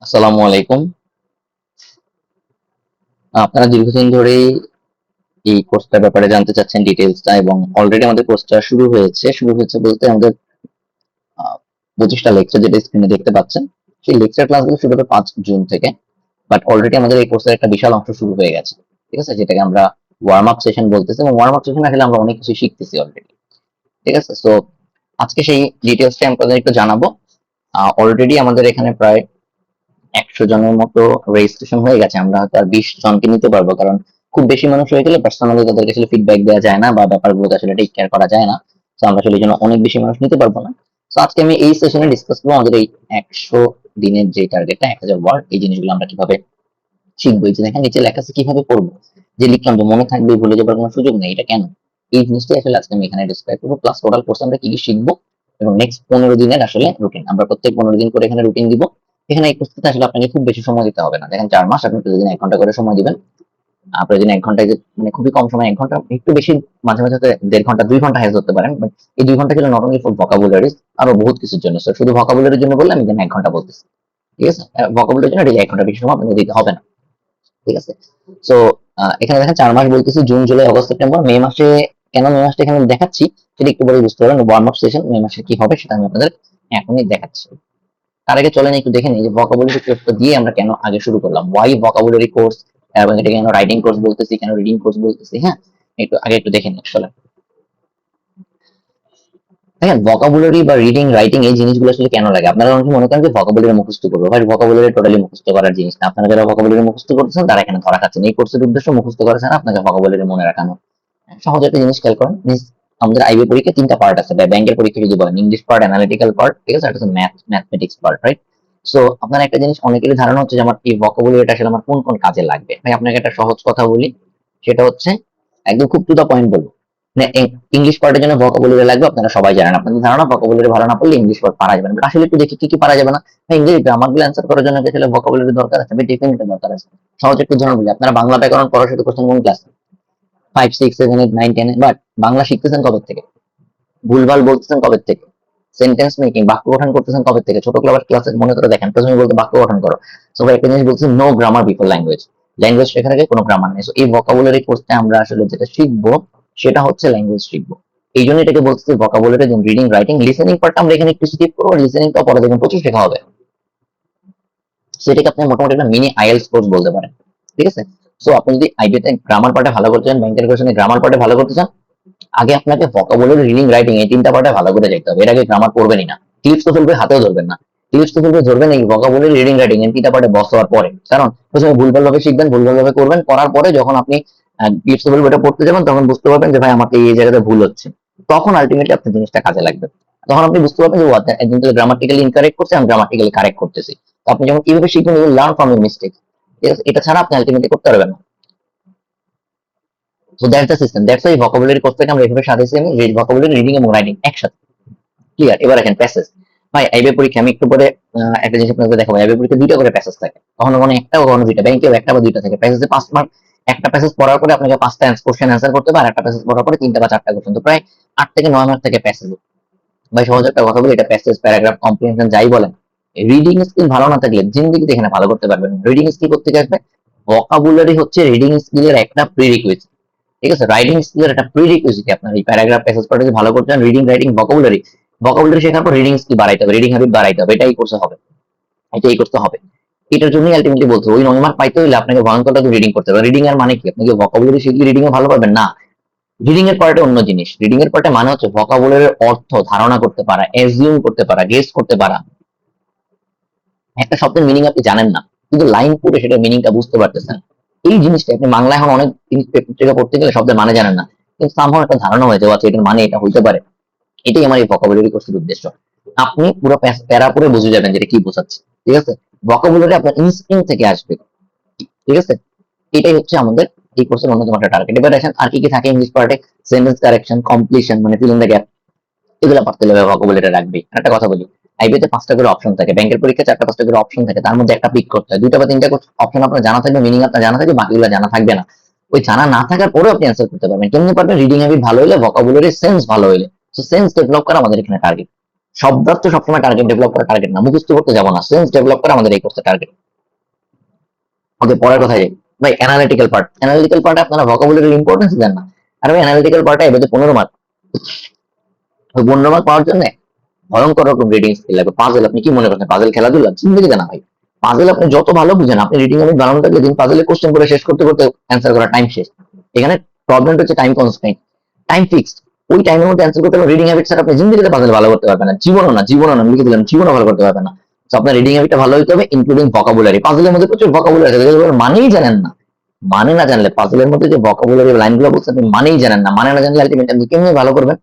আসসালামু আলাইকুম। আপনারা দীর্ঘদিন ধরেই এই কোর্সটার ব্যাপারে জানতে চাচ্ছেন ডিটেইলসটা এবং অলরেডি আমাদের কোর্সটা শুরু হয়েছে। শুরু হয়েছে বলতে আমাদের ২৫ টা লেকচার যেটা স্ক্রিনে দেখতে পাচ্ছেন। সেই লেকচার ক্লাসগুলো শুরু হবে ৫ জুন থেকে। বাট অলরেডি আমাদের এই কোর্সের একটা বিশাল অংশ শুরু হয়ে গেছে। ঠিক আছে? যেটাকে আমরা ওয়ার্ম আপ সেশন বলতেছি এবং ওয়ার্ম আপ সেশনে আসলে আমরা অনেক কিছু শিখতেছি অলরেডি। ঠিক আছে? সো আজকে সেই ডিটেইলসটা আপনাদের একটু জানাবো। অলরেডি আমাদের এখানে প্রায় ১০০ জনের মতো রেজিস্ট্রেশন হয়ে গেছে। আমরা হয়তো আর ২০ জনকে নিতে পারবো। কারণ খুব বেশি মানুষ হয়ে গেলে পার্সোনালি তাদেরকে আসলে ফিডব্যাক দেওয়া যায় না বা ব্যাপারগুলোকে আসলে টেক কেয়ার করা যায় না। তো আমরা আসলে এইজন্য অনেক বেশি মানুষ নিতে পারবো না। তো আজকে আমি এই সেশনে ডিসকাস করবো আমাদের এই ১০০ দিনের যে টার্গেটটা ১০০০ ওয়ার্ড এই জিনিসগুলো আমরা কিভাবে শিখবো। এই যে দেখেন নিচে লেখা আছে কিভাবে পড়বো। যে লিখলাম যে মনে থাকবে ভুলে যাবার কোনো সুযোগ নেই। এটা কেন? এই জিনিসটাই আসলে আজকে আমি এখানে ডিসক্রাইব করবো। প্লাস টোটাল কোর্সে আমরা কি শিখবো এবং নেক্সট ১৫ দিনের আসলে রুটিন। আমরা প্রত্যেক ১৫ দিন করে এখানে রুটিন দিব। এখানে এই কোর্সটাতে আসলে আপনাকে খুব বেশি সময় দিতে হবে না। দেখেন ৪ মাস আপনি প্রতিদিন ১ ঘন্টা করে সময় দিবেন। প্রতিদিন ১ ঘন্টায় যে মানে খুবই কম সময় ১ ঘন্টা একটু বেশি মাঝে, মাঝে হয়তো ১.৫ ঘন্টা ২ ঘন্টা হাইজ ধরতে পারেন। বাট এই ২ ঘন্টা ছিল নট অনলি ফর ভোকাবুলারিজ আরো বহুত কিছুর জন্য। সো শুধু ভোকাবুলারির জন্য বললে আমি এখানে ১ ঘন্টা বলতেছি। ঠিক আছে? ভোকাবুলারির জন্য ডেইলি ১ ঘন্টা বেশি সময় আপনাকে দিতে হবে না। ঠিক আছে? সো এখানে দেখেন ৪ মাস বলতেছি জুন, জুলাই, অগস্ট, সেপ্টেম্বর, মে মাসে কেন মে মাসটা এখানে দেখাচ্ছি সেটা একটু পরেই বুঝতে পারবেন। ওয়ার্ম আপ সেশন মে মাসে কি হবে সেটা আমি আপনাদের এখনই দেখাচ্ছি। তার আগে চলেন একটু দেখে নিই যে ভোকাবুলারি কোর্সটা দিয়ে আমরা কেন আগে শুরু করলাম। ওয়াই ভোকাবুলারি কোর্স এবং এটা কেন রাইটিং কোর্স বলতেছি, কেন রিডিং কোর্স বলতেছি, হ্যাঁ? একটু দেখে নিই আসলে। দেখেন ভোকাবুলারি বা রিডিং, রাইটিং এই জিনিসগুলো আসলে কেন লাগে? আপনারা অনেকে মনে করেন যে ভোকাবুলারি মুখস্থ করবো। ভাই ভোকাবুলারি টোটালি মুখস্থ করার জিনিস না। আপনারা যারা ভোকাবুলারি মুখস্থ করতেছেন তারা এখানে ধরা খাচ্ছেন। এই কোর্সের উদ্দেশ্য মুখস্থ করা ছাড়া আপনাকে ভোকাবুলারি মনে রাখানো। সহজ একটা জিনিস খেয়াল করেন। আমাদের আইবি পরীক্ষা ৩ টা পার্ট আছে। ব্যাংকের পরীক্ষা যদি বলেন ইংলিশ পার্ট, অ্যানালিটিক্যাল পার্ট, ঠিক আছে? আর একটা হচ্ছে ম্যাথমেটিক্স পার্ট, রাইট? সো আপনার একটা জিনিস অনেকেরই ধারণা হচ্ছে যে আমার এই ভোকাবুলারিটা আসলে আমার কোন কাজে লাগবে। ভাই আপনাকে একটা সহজ কথা বলি। সেটা হচ্ছে একদম খুব টু দা পয়েন্ট বলবো। মানে ইংলিশ পার্টের জন্য ভোকাবুলারি লাগবে আপনারা সবাই জানেন। আপনাদের ধারণা ভোকাবুলারি ভালো না পড়লে ইংলিশ পার্ট পারা যাবে না। বাট আসলে একটু দেখি কি পারা যাবে না। ভাই ইংলিশ গ্রামারগুলো অ্যান্সার করার জন্য কি আসলে ভোকাবুলারি দরকার আছে? ভাই ডেফিনিটলি দরকার আছে। সহজ একটা উদাহরণ বলি। আপনারা বাংলা ব্যাকরণ পড়া শুরু করছেন কোন ক্লাসে? 5, 6, 7, 8, 9, 10 এ। বাট বাংলা শিখতেছেন কবে থেকে? ভুলভাল বলতেছেন কবে থেকে? সেন্টেন্স মেকিং বাক্য গঠন করতেছেন কবে থেকে? ছোট ক্লাসে মনে করে দেখেন প্রথমে বলতে বাক্য গঠন করো। সো ভাই একটা জিনিস বলছেন no grammar before language. Language শেখার আগে কোনো গ্রামার নেই। সো এই ভোকাবুলারি কোর্সে আমরা আসলে যেটা শিখবো সেটা হচ্ছে ল্যাঙ্গুয়েজ শিখবো। এই জন্য এটাকে বলতেছি ভোকাবুলারি, যেমন রিডিং, রাইটিং, লিসেনিং পার্টটা আমরা এখানে একটু স্কিপ করবো। লিসেনিংটা পরে দেখবেন প্রচুর শেখা হবে। সেটাকে আপনি মোটামুটি একটা মিনি আইএলটিএস কোর্স বলতে পারেন। ঠিক আছে? সো আপনি যদি আইবিতে গ্রামার পার্টে ভালো করতে চান, ব্যাংকের কোশ্চেনে গ্রামার পার্টে ভালো করতে চান, আগে আপনাকে ভোকাবুলারি, রিডিং, রাইটিং এই ৩ টা পার্টে ভালো করে দেখতে হবে। এর আগে গ্রামার পড়বেনই না। ক্লিপস তো ফেলবে, হাতেও ধরবেন না। ক্লিপস তো ফেলবে, ধরবেন এই ভোকাবুলারি, রিডিং, রাইটিং এই ৩ টা পার্টে বস হওয়ার পরে। কারণ প্রথমে ভুলভালভাবে শিখবেন, ভুলভালভাবে করবেন। করার পরে যখন আপনি ক্লিপস তো ফেলবে এটা পড়তে যাবেন তখন বুঝতে পারবেন যে ভাই আমাকে এই জায়গাতে ভুল হচ্ছে। তখন আলটিমেটলি আপনার জিনিসটা কাজে লাগবে। তখন আপনি বুঝতে পারবেন যে একজন তো গ্রামাটিক্যালি ইনকারেক্ট করছে, আমি গ্রামাটিক্যালি কারেক্ট করতেছি। তো আপনি যখন এইভাবে শিখবেন, you will learn from your mistake. এটা ছাড়া আপনি আলটিমেটলি করতে পারবেন না। So that's the system. That's why vocabulary কোর্সটাকে আমরা এভাবে সাজাইছি আমি, ভোকাবুলারি, রিডিং এবং রাইটিং একসাথে। ক্লিয়ার? এবার দেখেন প্যাসেজ। ভাই আইবিএ পরীক্ষা আমি একটু পরে একটা জিনিস আপনাদের দেখাবো। আইবিএ পরীক্ষা ২ টা করে প্যাসেজ থাকে। কখনো কখনো একটা, কখনো ২ টা। ব্যাংকেও ১ টা বা ২ টা থাকে। প্যাসেজে ৫ মার্ক। একটা প্যাসেজ পড়ার পরে আপনাকে ৫ টা কোশ্চেন অ্যান্সার করতে হবে আর একটা প্যাসেজ পড়ার পরে ৩ টা বা ৪ টা কোশ্চেন। তো প্রায় ৮ থেকে ৯ মার্ক থাকে প্যাসেজ। ভাই সহজ একটা কথা বলি, এটা প্যাসেজ, প্যারাগ্রাফ, কম্প্রিহেনশন যাই বলেন, রিডিং স্কিল ভালো না থাকলে জিন্দেগিতে এখানে ভালো করতে পারবেন না। রিডিং স্কিল করতে আসবে, ভোকাবুলারি হচ্ছে রিডিং স্কিলের একটা প্রিরিকুইজিট। ঠিক আছে? রাইটিং স্কিলের একটা প্রিরিকুইজিট। আপনার এই প্যারাগ্রাফ, প্যাসেজ পড়া যদি ভালো করতে চান, রিডিং, রাইটিং, ভোকাবুলারি, ভোকাবুলারি শেখার পর রিডিং স্কিল বাড়াইতে হবে, রিডিং হ্যাবিট বাড়াইতে হবে। এটাই করতে হবে, এটাই করতে হবে। এটার জন্যই আলটিমেটলি বলতে ওই ৯ মার্ক পাইতে হলে আপনাকে ভয়ঙ্করটা রিডিং করতে হবে। রিডিং এর মানে কি? আপনি কি ভোকাবুলারি শিখলে রিডিং এ ভালো পারবেন? না। রিডিং এর পার্টে অন্য জিনিস। রিডিং এর পার্টে মানে হচ্ছে ভোকাবুলারির অর্থ ধারণা করতে পারা, অ্যাজিউম করতে পারা, গেস করতে পারা। একটা শব্দের মিনিং আপনি জানেন না, কিন্তু লাইন পড়ে সেটার মিনিংটা বুঝতে পারতেছেন। এই জিনিসটা আপনি বাংলা এখন অনেক পত্রিকা পড়তে গেলে শব্দের মানে জানেন না, কিন্তু সামহাও একটা ধারণা হয়ে যাওয়া আছে এটার মানে এটা হইতে পারে। এটাই আমার এই ভোকাবুলারি কোর্সের উদ্দেশ্য। আপনি পুরো প্যারা পড়ে বুঝে যাবেন যে এটা কি বোঝাচ্ছে। ঠিক আছে? ভোকাবুলারি আপনার ইনস্টিংক্ট থেকে আসবে। ঠিক আছে? এটাই হচ্ছে আমাদের এই কোর্সের অন্যতম একটা টার্গেট। এবার দেখেন আর কি কি থাকে ইংলিশ পার্টে। সেন্টেন্স কারেকশন, কমপ্লিশন মানে ফিল ইন দ্য গ্যাপ, এগুলো পারতে হবে, ভোকাবুলারি রাখবে। একটা কথা বলি, আইবিতে ৫ টা করে অপশন থাকে, ব্যাংকের পরীক্ষা ৪ টা ৫ টা করে অপশন থাকে, তার মধ্যে একটা পিক করতে হয়। ২ টা বা ৩ টা অপশন আপনার জানা থাকবে, মিনিং আপনার জানা থাকবে, বাকিগুলো জানা থাকবে না। ওই জানা না থাকার পরেও আপনি অ্যান্সার করতে পারবেন। কেমনে পারবেন? রিডিং হ্যাবিট ভালো হলে, ভোকাবুলারি সেন্স ভালো হলে। সো সেন্স ডেভেলপ করা আমাদের এখানে টার্গেট। শব্দার্থ সবসময় টার্গেট ডেভেলপ করা টার্গেট না, মুখস্থ করতে যাবো না, সেন্স ডেভেলপ করা আমাদের এই কোর্সের টার্গেট। ওকে, পরের কথায় যাই ভাই। অ্যানালিটিক্যাল পার্টে আপনারা ভোকাবুলারির ইম্পর্টেন্স দেন না। আর ভাই অ্যানালিটিক্যাল পার্টে এবারে 15 মার্ক, ওই 15 মার্ক পাওয়ার জন্য ভয়ঙ্কর রকম রিডিং স্কিল লাগবে। পাজল, আপনি কি মনে করছেন পাজল খেলাধুলা? জিন্দেগিতে না ভাই। পাজল আপনি যত ভালো বুঝেন, আপনি রিডিং আমি বানানো থাকলে দিন পাজলের কোশ্চেন করে শেষ করতে করতে অ্যান্সার করা টাইম শেষ। এখানে প্রবলেমটা হচ্ছে টাইম কনস্ট্রেন্ট, টাইম ফিক্সড। ওই টাইমের মধ্যে অ্যান্সার করতে হলে রিডিং হ্যাবিট স্যার আপনি জিন্দেগিতে পাজল ভালো করতে পারবেন না, জীবনও না লিখে দিলাম, জীবনও ভালো করতে পারবেন না। তো আপনার রিডিং হ্যাবিটটা ভালো হতে হবে, ইনক্লুডিং ভোকাবুলারি। পাজলের মধ্যে প্রচুর ভোকাবুলারি আছে, যেগুলো মানেই জানেন না। মানে না জানলে পাজলের মধ্যে যে ভোকাবুলারি লাইনগুলো বলছেন আপনি মানেই জানেন না, মানে না জানলে আলটিমেটলি আপনি কেমনে ভালো করবেন?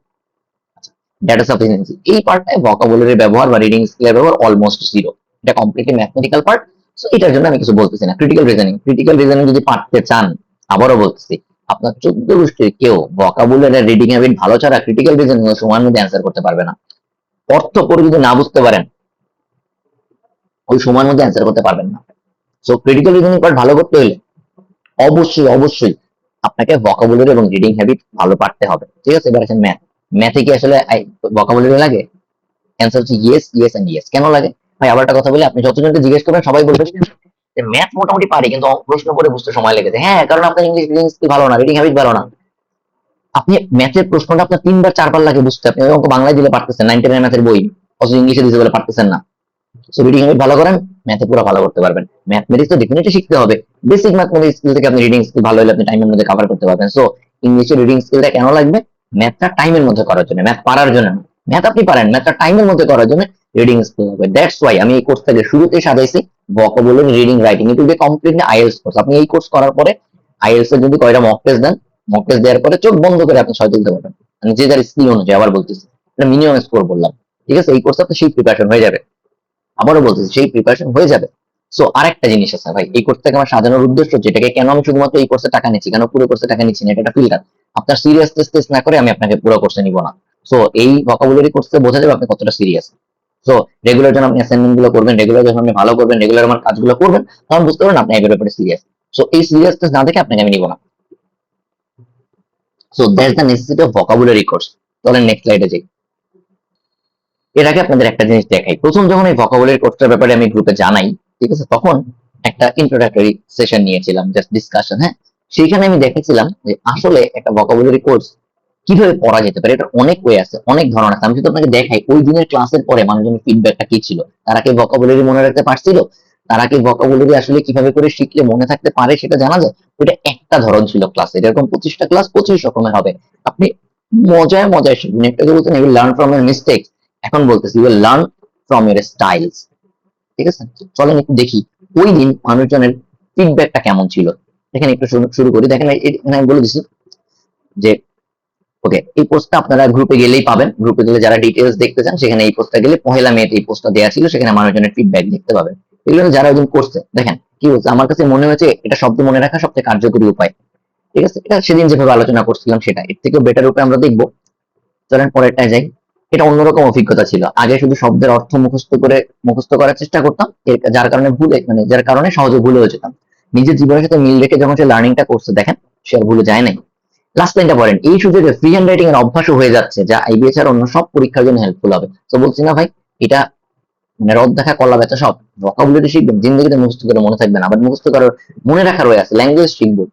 ডেটা সাফিসিয়েন্সি, এই পার্টটায় ভোকাবুলারি ব্যবহার বা রিডিং স্কিলের ব্যবহার অলমোস্ট জিরো। এটা কমপ্লিটলি ম্যাথমেটিক্যাল পার্ট। সো এটার জন্য আমি কিছু বলতেছি না। ক্রিটিক্যাল রিজনিং যদি পারতে চান, আবারও বলতেছি, আপনার 14 গোষ্ঠীর কেউ ভোকাবুলারি রিডিং হ্যাবিট ভালো ছাড়া ক্রিটিক্যাল রিজনিং সময়ের মধ্যে অ্যান্সার করতে পারবে না। অর্থ করে যদি না বুঝতে পারেন, ওই সময়ের মধ্যে অ্যান্সার করতে পারবেন না। সো ক্রিটিক্যাল রিজনিং পার্ট ভালো করতে হলে অবশ্যই আপনাকে ভোকাবুলারি এবং রিডিং হ্যাবিট ভালো পারতে হবে, ঠিক আছে? এবার আসেন ম্যাথ। ম্যাথে কি আসলে ভোকাবুলারি লাগে? অ্যান্সার হচ্ছে ইয়েস এন্ড ইয়েস। কেন লাগে ভাই? আবার একটা কথা বলি, আপনি যতজনকে জিজ্ঞেস করবেন সবাই বলবে যে ম্যাথ মোটামুটি পারি, কিন্তু প্রশ্ন করে বুঝতে সময় লেগেছে। হ্যাঁ, কারণ আপনার ইংলিশ রিডিং স্কিল ভালো না, রিডিং হ্যাবিট ভালো না। আপনি ম্যাথের প্রশ্নটা আপনার 3 বার 4 বার লাগে বুঝতে, আপনি অঙ্ক বাংলায় দিলে পারতেছেন, 9 10 ম্যাথের বই, অথচ ইংলিশে দিতে বলে পারতেছেন না। সো রিডিং হ্যাবিট ভালো করেন, ম্যাথে পুরো ভালো করতে পারবেন। ম্যাথমেটিক্স তো ডেফিনেটলি শিখতে হবে। বেসিক ম্যাথমেটিক্স স্কিল থেকে আপনি রিডিং স্কিল ভালো হলে আপনি টাইমের মধ্যে কভার করতে পারবেন। সো ইংলিশের রিডিং স্কিলটা কেন লাগবে? ম্যাথটা টাইমের মধ্যে করার জন্য, ম্যাথ পারার জন্য না। ম্যাথ আপনি পারেন, ম্যাথটা টাইমের মধ্যে করার জন্য রিডিং স্কিল হবে। দ্যাটস ওয়াই আমি এই কোর্সটাকে শুরুতেই সাজাইছি vocabulary, reading, writing. It will be completely IELTS course. আপনি এই কোর্স করার পরে আইএলটিএস এর যদি কয়টা মক টেস্ট দেন, মক টেস্ট দেওয়ার পরে চোখ বন্ধ করে আপনি 6 তুলতে পারবেন। মানে যে যার স্কিল অনুযায়ী, আবার বলতেছি এটা মিনিমাম স্কোর বললাম, ঠিক আছে? এই কোর্সে আপনি সেই প্রিপারেশন হয়ে যাবে। আবারও বলতেছি সেই প্রিপারেশন হয়ে যাবে। সো আরেকটা জিনিস আছে ভাই, এই কোর্সটাকে আমার সাজানোর উদ্দেশ্য, যেটাকে কেন আমি শুধুমাত্র এই কোর্সে টাকা নিচ্ছি, কেন পুরো কোর্সে টাকা নিচ্ছি না, এটা একটা ফিল্টার। আপনার সিরিয়াসনেস টেস্ট না করে আমি আপনাকে পুরো কোর্সে নিব না। সো এই ভোকাবুলারি কোর্সে বোঝা যাবে আপনি কতটা সিরিয়াস। সো রেগুলার যখন আপনি অ্যাসাইনমেন্ট গুলো করবেন, রেগুলার যখন আপনি ভালো করবেন, রেগুলার আমার কাজগুলো করবেন, তখন বুঝতে পারবেন আপনি এর ব্যাপারে সিরিয়াস। সো এই সিরিয়াসনেস না দেখে আপনাকে আমি নিব না। So that's the necessity of vocabulary course. চলেন নেক্সট স্লাইডে যাই। এর আগে আপনাদের একটা জিনিস দেখাই। প্রথম যখন এই ভোকাবুলারি কোর্সটার ব্যাপারে আমি গ্রুপে জানাই, ঠিক আছে, তখন একটা ইন্ট্রোডাক্টরি সেশন নিয়েছিলাম, জাস্ট ডিসকাশন। হ্যাঁ, সেইখানে আমি দেখেছিলাম যে আসলে একটা ভোকাবুলারি কোর্স কিভাবে পড়া যেতে পারে। এটা অনেক ওয়ে আছে, অনেক ধরন আছে। আমি যদি আপনাকে দেখাই ওই দিনের ক্লাসের পরে মানুষজনের ফিডব্যাকটা কি ছিল, তারা কি ভোকাবুলারি মনে রাখতে পারছিল, তারা কি ভোকাবুলারি আসলে কিভাবে করে শিখলে মনে থাকতে পারে সেটা জানা যায়। ওইটা একটা ধরন ছিল ক্লাসে, এরকম 25টা ক্লাস 25 রকমের হবে। আপনি মজায় মজায় শিখবেন। একটাকে বলতেন you learn from your mistakes, এখন বলতেছি you learn from your styles, ঠিক আছে? চলেন একটু দেখি ওই দিন মানুষজনের ফিডব্যাকটা কেমন ছিল। দেখেন একটু শুরু করি। দেখেন এখানে আমি বলে দিচ্ছি যে ওকে, এই পোস্টটা আপনারা গ্রুপে গেলেই পাবেন। গ্রুপে গেলে যারা ডিটেইলস দেখতে চান, সেখানে এই পোস্টটা গেলে 1 মে এই পোস্টটা দেওয়া ছিল, সেখানে মানুষজনের ফিডব্যাক দেখতে পাবেন। এগুলো যারা ওই দিন করছে, দেখেন কি বলছে। আমার কাছে মনে হয়েছে এটা শব্দ মনে রাখা সবচেয়ে কার্যকরী উপায়, ঠিক আছে? এটা সেদিন যেভাবে আলোচনা করছিলাম সেটা, এর থেকেও বেটার উপায় আমরা দেখবো। চলেন পরেরটায় যাই। এটা অন্যরকম অভিজ্ঞতা ছিল। আগে শুধু শব্দের অর্থ মুখস্থ করার চেষ্টা করতাম, যার কারণে যার কারণে সহজে ভুলে যেতাম। নিজের জীবনের সাথে মিল রেখে যখন সে লার্নিংটা করছে, দেখেন সে আর ভুলে যায় নাই। লাস্ট লাইনটা পড়েন, এই সুযোগে ফ্রি হ্যান্ড রাইটিং এর অভ্যাসও হয়ে যাচ্ছে, যা আইবিএস আর অন্য সব পরীক্ষার জন্য হেল্পফুল হবে। তো বলছি না ভাই, এটা মানে রদ দেখা কলা ব্যথা সব। ভোকাবুলারি শিখবেন, জিন্দগিতে মুখস্থ করে মনে থাকবে না, আবার মুখস্থ করার মনে রাখার হয়ে আছে, ল্যাঙ্গুয়েজ শিখবো।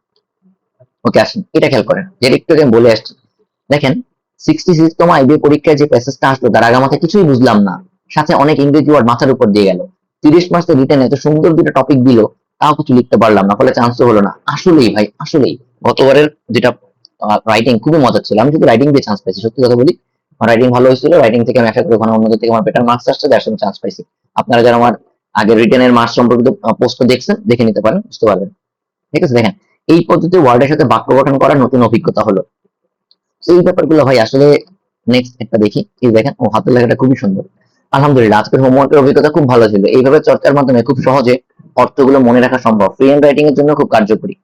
ওকে, আসেন এটা খেয়াল করেন, যেটা একটু আমি বলে আসছি। দেখেন 66তম আইবিএ পরীক্ষায় যে প্যাসেজটা আসলো, তার আগে মাথায় কিছুই বুঝলাম না, সাথে অনেক ইংরেজি ওয়ার্ড মাথার উপর দিয়ে গেল। 30 মার্কসের রিটেন এত সুন্দর দুটো টপিক দিল, তাও কিছু লিখতে পারলাম না, ফলে চান্সও হলো না। আসলেই ভাই, আসলেই গতবারের যেটা রাইটিং খুবই মজা ছিল। আমি শুধু রাইটিং দিয়ে চান্স পাইছি, সত্যি কথা বলি। আমার রাইটিং ভালো হয়েছিল, রাইটিং থেকে আমি আশা করি ওখানে অন্যদের থেকে আমার বেটার মার্কস আসছে, যার সঙ্গে চান্স পাইছি। আপনারা যারা আমার আগের রিটেনের মার্কস সম্পর্কিত পোস্ট দেখছেন, দেখে নিতে পারেন, বুঝতে পারবেন, ঠিক আছে? দেখেন এই পদ্ধতিতে ওয়ার্ডের সাথে বাক্য গঠন করার নতুন অভিজ্ঞতা হলো। এই ব্যাপারগুলো ভাই আসলে নেক্সট একটা দেখি। এই দেখেন ও হাতের লেখাটা খুবই সুন্দর। আলহামদুলিল্লাহ, আজকের হোমওয়ার্কের অভিজ্ঞতা খুব ভালো ছিল। এইভাবে চর্চার মাধ্যমে খুব সহজে অর্থগুলো মনে রাখা সম্ভব। ফ্রি হ্যান্ড রাইটিং এর জন্য খুব কার্যকরী।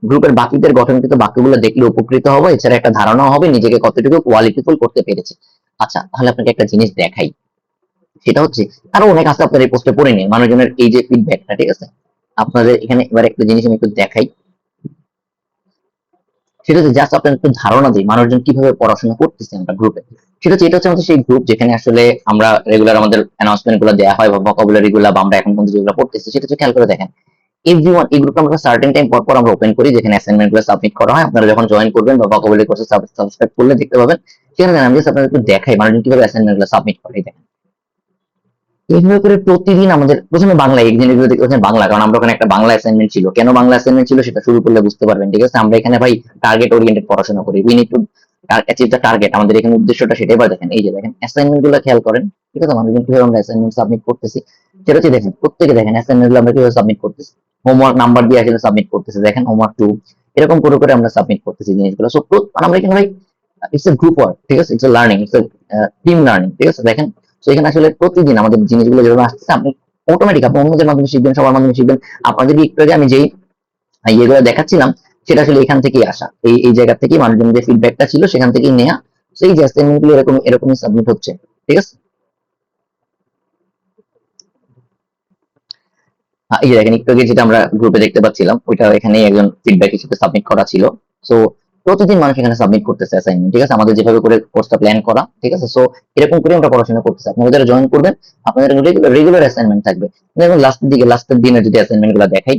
গ্রুপের বাকিদের গঠনকৃত বাক্যগুলো দেখলে উপকৃত হবো, এছাড়া একটা ধারণাও হবে নিজেকে কতটুকু কোয়ালিটিফুল করতে পেরেছি। আচ্ছা, তাহলে আপনাকে একটা জিনিস দেখাই, সেটা হচ্ছে আরো অনেক আছে, আপনার এই পোস্টে পড়ে নিন মানুষজনের এই যে ফিডব্যাকটা, ঠিক আছে? আপনাদের এখানে এবার একটা জিনিস আমি একটু দেখাই, সেটা হচ্ছে জাস্ট আপনার একটু ধারণা দিই মানুষজন কিভাবে পড়াশোনা করতেছে আমরা গ্রুপে। এটা হচ্ছে আমাদের সেই গ্রুপ যেখানে আসলে আমরা রেগুলার আমাদের অ্যানাউন্সমেন্ট গুলো দেওয়া হয় বা ভোকাবুলারি গুলো বা আমরা এখন পর্যন্ত যেগুলো পড়তেছি সেটা হচ্ছে খেয়াল করে দেখেন এভরিওয়ান এই গ্রুপটা আমরা সার্টেন টাইম পর পর আমরা ওপেন করি যেখানে অ্যাসাইনমেন্ট গুলো সাবমিট করা হয়। আপনারা যখন জয়েন করবেন বা ভোকাবুলারি কোর্সে সাবস্ক্রাইব করলে দেখতে পাবেন সেখানে আমি জাস্ট আপনাদের একটু দেখাই মানুষজন কিভাবে অ্যাসাইনমেন্ট গুলো সাবমিট করে। দেখেন এইভাবে করে প্রতিদিন আমাদের প্রথমে বাংলা এই জিনিসগুলো দেখতে পাচ্ছেন বাংলা, কারণ আমরা ওখানে একটা বাংলা অ্যাসাইনমেন্ট ছিল। কেন বাংলা অ্যাসাইনমেন্ট ছিল সেটা শুরু করলে বুঝতে পারবেন, ঠিক আছে? আমরা এখানে ভাই টার্গেট ওরিয়েন্টেড পড়াশোনা করি, we need to achieve the target. আমাদের এখানে উদ্দেশ্যটা সেটাই। এবার দেখেন এই যে দেখেন অ্যাসাইনমেন্ট গুলো খেয়াল করেন, ঠিক আছে? মানুষজন কিভাবে আমরা অ্যাসাইনমেন্ট সাবমিট করতেছি সেটা হচ্ছে দেখেন প্রত্যেকে দেখেন অ্যাসাইনমেন্ট গুলো আমরা কিভাবে সাবমিট করতেছি, হোমওয়ার্ক নাম্বার দিয়ে আসলে সাবমিট করতেছি। দেখেন হোমওয়ার্ক 2 এরকম করে করে আমরা সাবমিট করতেছি জিনিসগুলো। সো আমরা এখানে ভাই ইটস এ গ্রুপ ওয়ার্ক, ঠিক আছে? It's a learning, it's a team learning, ঠিক আছে? দেখেন তো এখানে আসলে প্রতিদিন আমাদের জিনিসগুলো যেভাবে আসছে আপনি অটোমেটিক আপনি অন্যদের মাধ্যমে শিখবেন, সবার মাধ্যমে শিখবেন। আপনাদের একটু আগে আমি যেই ইয়েগুলো দেখাচ্ছিলাম সেটা আসলে এখান থেকেই আসা, এই জায়গা থেকেই মানুষজন যে ফিডব্যাকটা ছিল সেখান থেকেই নেওয়া। সেই যে অ্যাসাইনমেন্ট গুলো এরকমই সাবমিট হচ্ছে, ঠিক আছে? এই যে দেখেন একটু আগে যেটা আমরা গ্রুপে দেখতে পাচ্ছিলাম ওইটা এখানে একজন ফিডব্যাক হিসেবে সাবমিট করা ছিল। সো প্রতিদিন মানুষ এখানে সাবমিট করতেছে অ্যাসাইনমেন্ট, ঠিক আছে? আমাদের যেভাবে করে কোর্সটা প্ল্যান করা, ঠিক আছে? সো এরকম করে আমরা পড়াশোনা করতেছি। আপনারা যারা জয়েন করবেন আপনাদের রেগুলার অ্যাসাইনমেন্ট থাকবে। দেখুন লাস্টের দিনে যদি অ্যাসাইনমেন্ট গুলো দেখাই,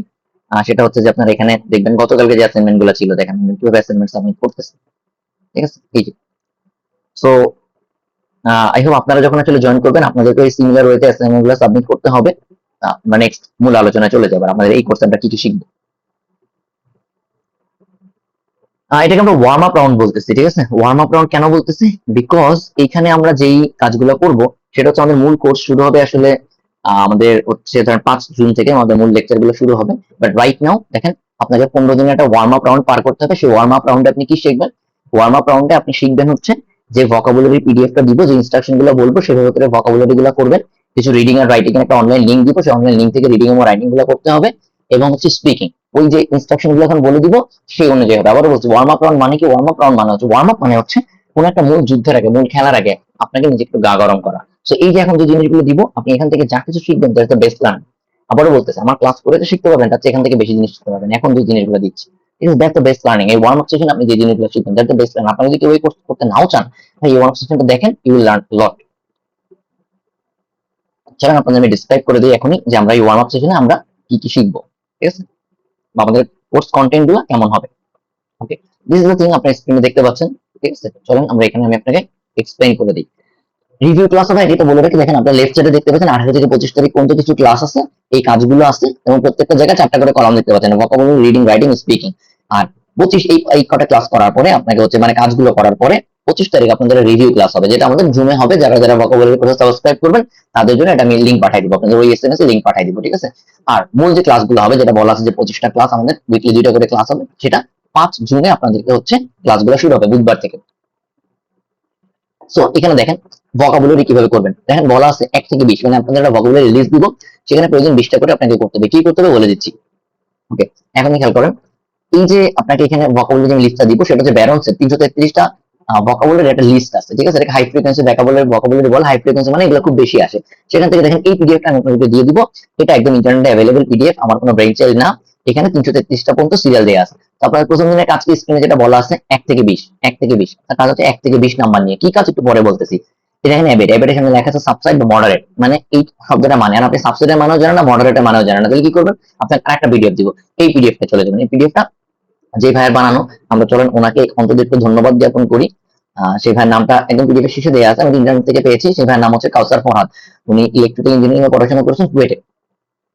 সেটা হচ্ছে যে আপনারা এখানে দেখবেন গতকালকে যে অ্যাসাইনমেন্ট গুলো ছিল দেখেন কিভাবে অ্যাসাইনমেন্ট সাবমিট করতেছে, ঠিক আছে? এই যে সো আই হোপ আপনারা যখন আসলে জয়েন করবেন আপনাদেরকে এই সিমিলার ওয়েতে অ্যাসাইনমেন্ট গুলো সাবমিট করতে হবে। আমরা নেক্সট মূল আলোচনায় চলে যাবো, আমাদের এই কোর্সে আমরা কি কি শিখবো। এটাকে আমরা ওয়ার্ম আপ রাউন্ড বলতেছি, ঠিক আছে? ওয়ার্ম আপ রাউন্ড কেন বলতেছি, বিকজ এখানে আমরা যেই কাজগুলো করব সেটা হচ্ছে আমাদের মূল কোর্স শুরু হবে আসলে আমাদের হচ্ছে ধরেন 5 জুন থেকে আমাদের মূল লেকচার গুলো শুরু হবে। বাট রাইট নাও দেখেন আপনাকে 15 দিনের একটা ওয়ার্ম আপ রাউন্ড পার করতে হবে। সেই ওয়ার্ম আপ রাউন্ডে আপনি কি শিখবেন? ওয়ার্ম আপ রাউন্ডে আপনি শিখবেন হচ্ছে যে ভোকাবুলারি পিডিএফটা দিব, যে ইনস্ট্রাকশন গুলো বলবো সেভাবে করে ভোকাবুলারি গুলো করবেন। কিছু রিডিং আর রাইটিং এর একটা অনলাইন লিঙ্ক দিব, সেই অনলাইন লিঙ্ক থেকে রিডিং এবং রাইটিং গুলো করতে হবে। এবং হচ্ছে স্পিকিং ওই যে ইনস্ট্রাকশন গুলো এখন বলে দিব সেই অনুযায়ী হবে। আবারও বলছি ওয়ার্ম আপ রাউন্ড মানে কি? ওয়ার্ম আপ রাউন্ড মানে হচ্ছে ওয়ার্ম আপ মানে হচ্ছে কোন একটা মূল যুদ্ধের আগে মূল খেলার আগে আপনাকে নিজে একটু গা গরম করা। তো এই যে এখন যে জিনিসগুলো দিব আপনি এখান থেকে যা কিছু শিখবেন দ্যাটস দ্য বেস্ট লার্ন। আবারও বলতেছে আমার ক্লাস করে তো শিখতে পারবেন, তার চেয়ে এখান থেকে বেশি জিনিস শিখতে পারবেন এখন যে জিনিসগুলো দিচ্ছি। It is that the best learning. এই ওয়ার্ম আপ সেশন আপনি যে জিনিসগুলো শিখবেন দ্যাট দ্য বেস্ট লার্ন। আপনারা যদি কেউ এই কোর্স করতে নাও চান ভাই এই ওয়ার্ম আপ সেশনটা দেখেন, ইউ উইল লার্ন লট। চলেন আপনাদের আমি ডিসক্রাইব করে দিই এখনই যে আমরা এই ওয়ার্ম আপ সেশনে আমরা কি কি শিখবো, ঠিক আছে? বা আমাদের কোর্স কন্টেন্ট গুলো কেমন হবে। ওকে, দিস ইজ দ্য থিং আপনারা স্ক্রিনে দেখতে পাচ্ছেন, ঠিক আছে? চলেন আমরা এখানে আমি আপনাকে এক্সপ্লেইন করে দিই। রিভিউ ক্লাস হবে এটা বলে রাখি, দেখেন আপনারা লেফট সাইডে দেখতে পাচ্ছেন 18 থেকে 25 তারিখ পর্যন্ত কিছু ক্লাস আছে। এই কাজগুলো আছে এবং প্রত্যেকটা জায়গায় 4টা করে কলাম দেখতে পাচ্ছেন, ভোকাবুলারি, রিডিং, রাইটিং, স্পিকিং। আর 25 এই কটা ক্লাস করার পরে আপনাকে হচ্ছে মানে কাজগুলো করার পরে 25 তারিখ আপনাদের রিভিউ ক্লাস হবে, যেটা আমাদের জুমে হবে। যারা যারা ভোকাবুলারি কোর্স সাবস্ক্রাইব করবেন তাদের জন্য এটা আমি লিংক পাঠিয়ে দিব, আপনাদের ওই এসএমএস এ লিংক পাঠিয়ে দিব, ঠিক আছে? আর মূল যে ক্লাসগুলো হবে যেটা বলা আছে যে 25টা ক্লাস আমাদের উইকলি 2টা করে ক্লাস হবে, সেটা 5 জুনে আপনাদেরকে হচ্ছে ক্লাসগুলো শুরু হবে বুধবার থেকে। সো এখানে দেখেন ভোকাবুলারি কিভাবে করবেন। দেখেন বলা আছে 1 থেকে 20, মানে আপনাদের একটা ভোকাবুলারি লিস্ট দিব, সেখানে প্রয়োজন 20টা করে আপনাকে করতে হবে। কি করতে হবে বলে দিচ্ছি। ওকে, এখন খেয়াল করেন এই যে আপনাকে এখানে ভোকাবুলারি লিস্টটা দিব সেটা হচ্ছে ব্যারন্সের 333টা ভোকাবুলারি একটা লিস্ট আছে, ঠিক আছে? এটা হাই ফ্রিকোয়েন্সি ভোকাবুলারি বল। হাই ফ্রিকোয়েন্সি মানে এগুলো খুব বেশি আসে। সেখান থেকে দেখেন এই পিডিএফটা আমি আপনাকে দিয়ে দিব। এটা একদম ইন্টারনেটে অ্যাভেলেবল পিডিএফ, আমার কোনো ব্রেইন চাইল্ড না। এখানে 333টা পর্যন্ত সিরিয়াল দেওয়া আছে। তো আপনার প্রথম দিনের কাজকে স্ক্রিনে যেটা বলা আছে 1 থেকে 20, 1 থেকে 20 তার কাজ হচ্ছে 1 থেকে 20 নাম্বার নিয়ে কি কাজ একটু পরে বলতেছি। এটা এখানে এবারে এখানে লেখা আছে সাবসাইড বা মডারেট, মানে এই শব্দটা মানে আর আপনি সাবসাইডের মানেও জানেন না, মডারেটের মানেও জানেন না, তাহলে কি করবেন? আপনাকে আরেকটা পিডিএফ দিব, এই পিডিএফটা চলে যাবেন। এই পিডিএফটা যে ভাইয়ের বানানো, আমরা চলেন ওনাকে অন্তত একটু ধন্যবাদ জ্ঞাপন করি। সেই ভাইয়ের নামটা একদম পিডিএফের শেষে দেওয়া আছে, আমি ইন্টারনেট থেকে পেয়েছি। সেই ভাইয়ের নাম হচ্ছে কাউসার ফরহাদ। উনি ইলেকট্রিক্যাল ইঞ্জিনিয়ারিং এ পড়াশোনা করেছেন কুয়েটে।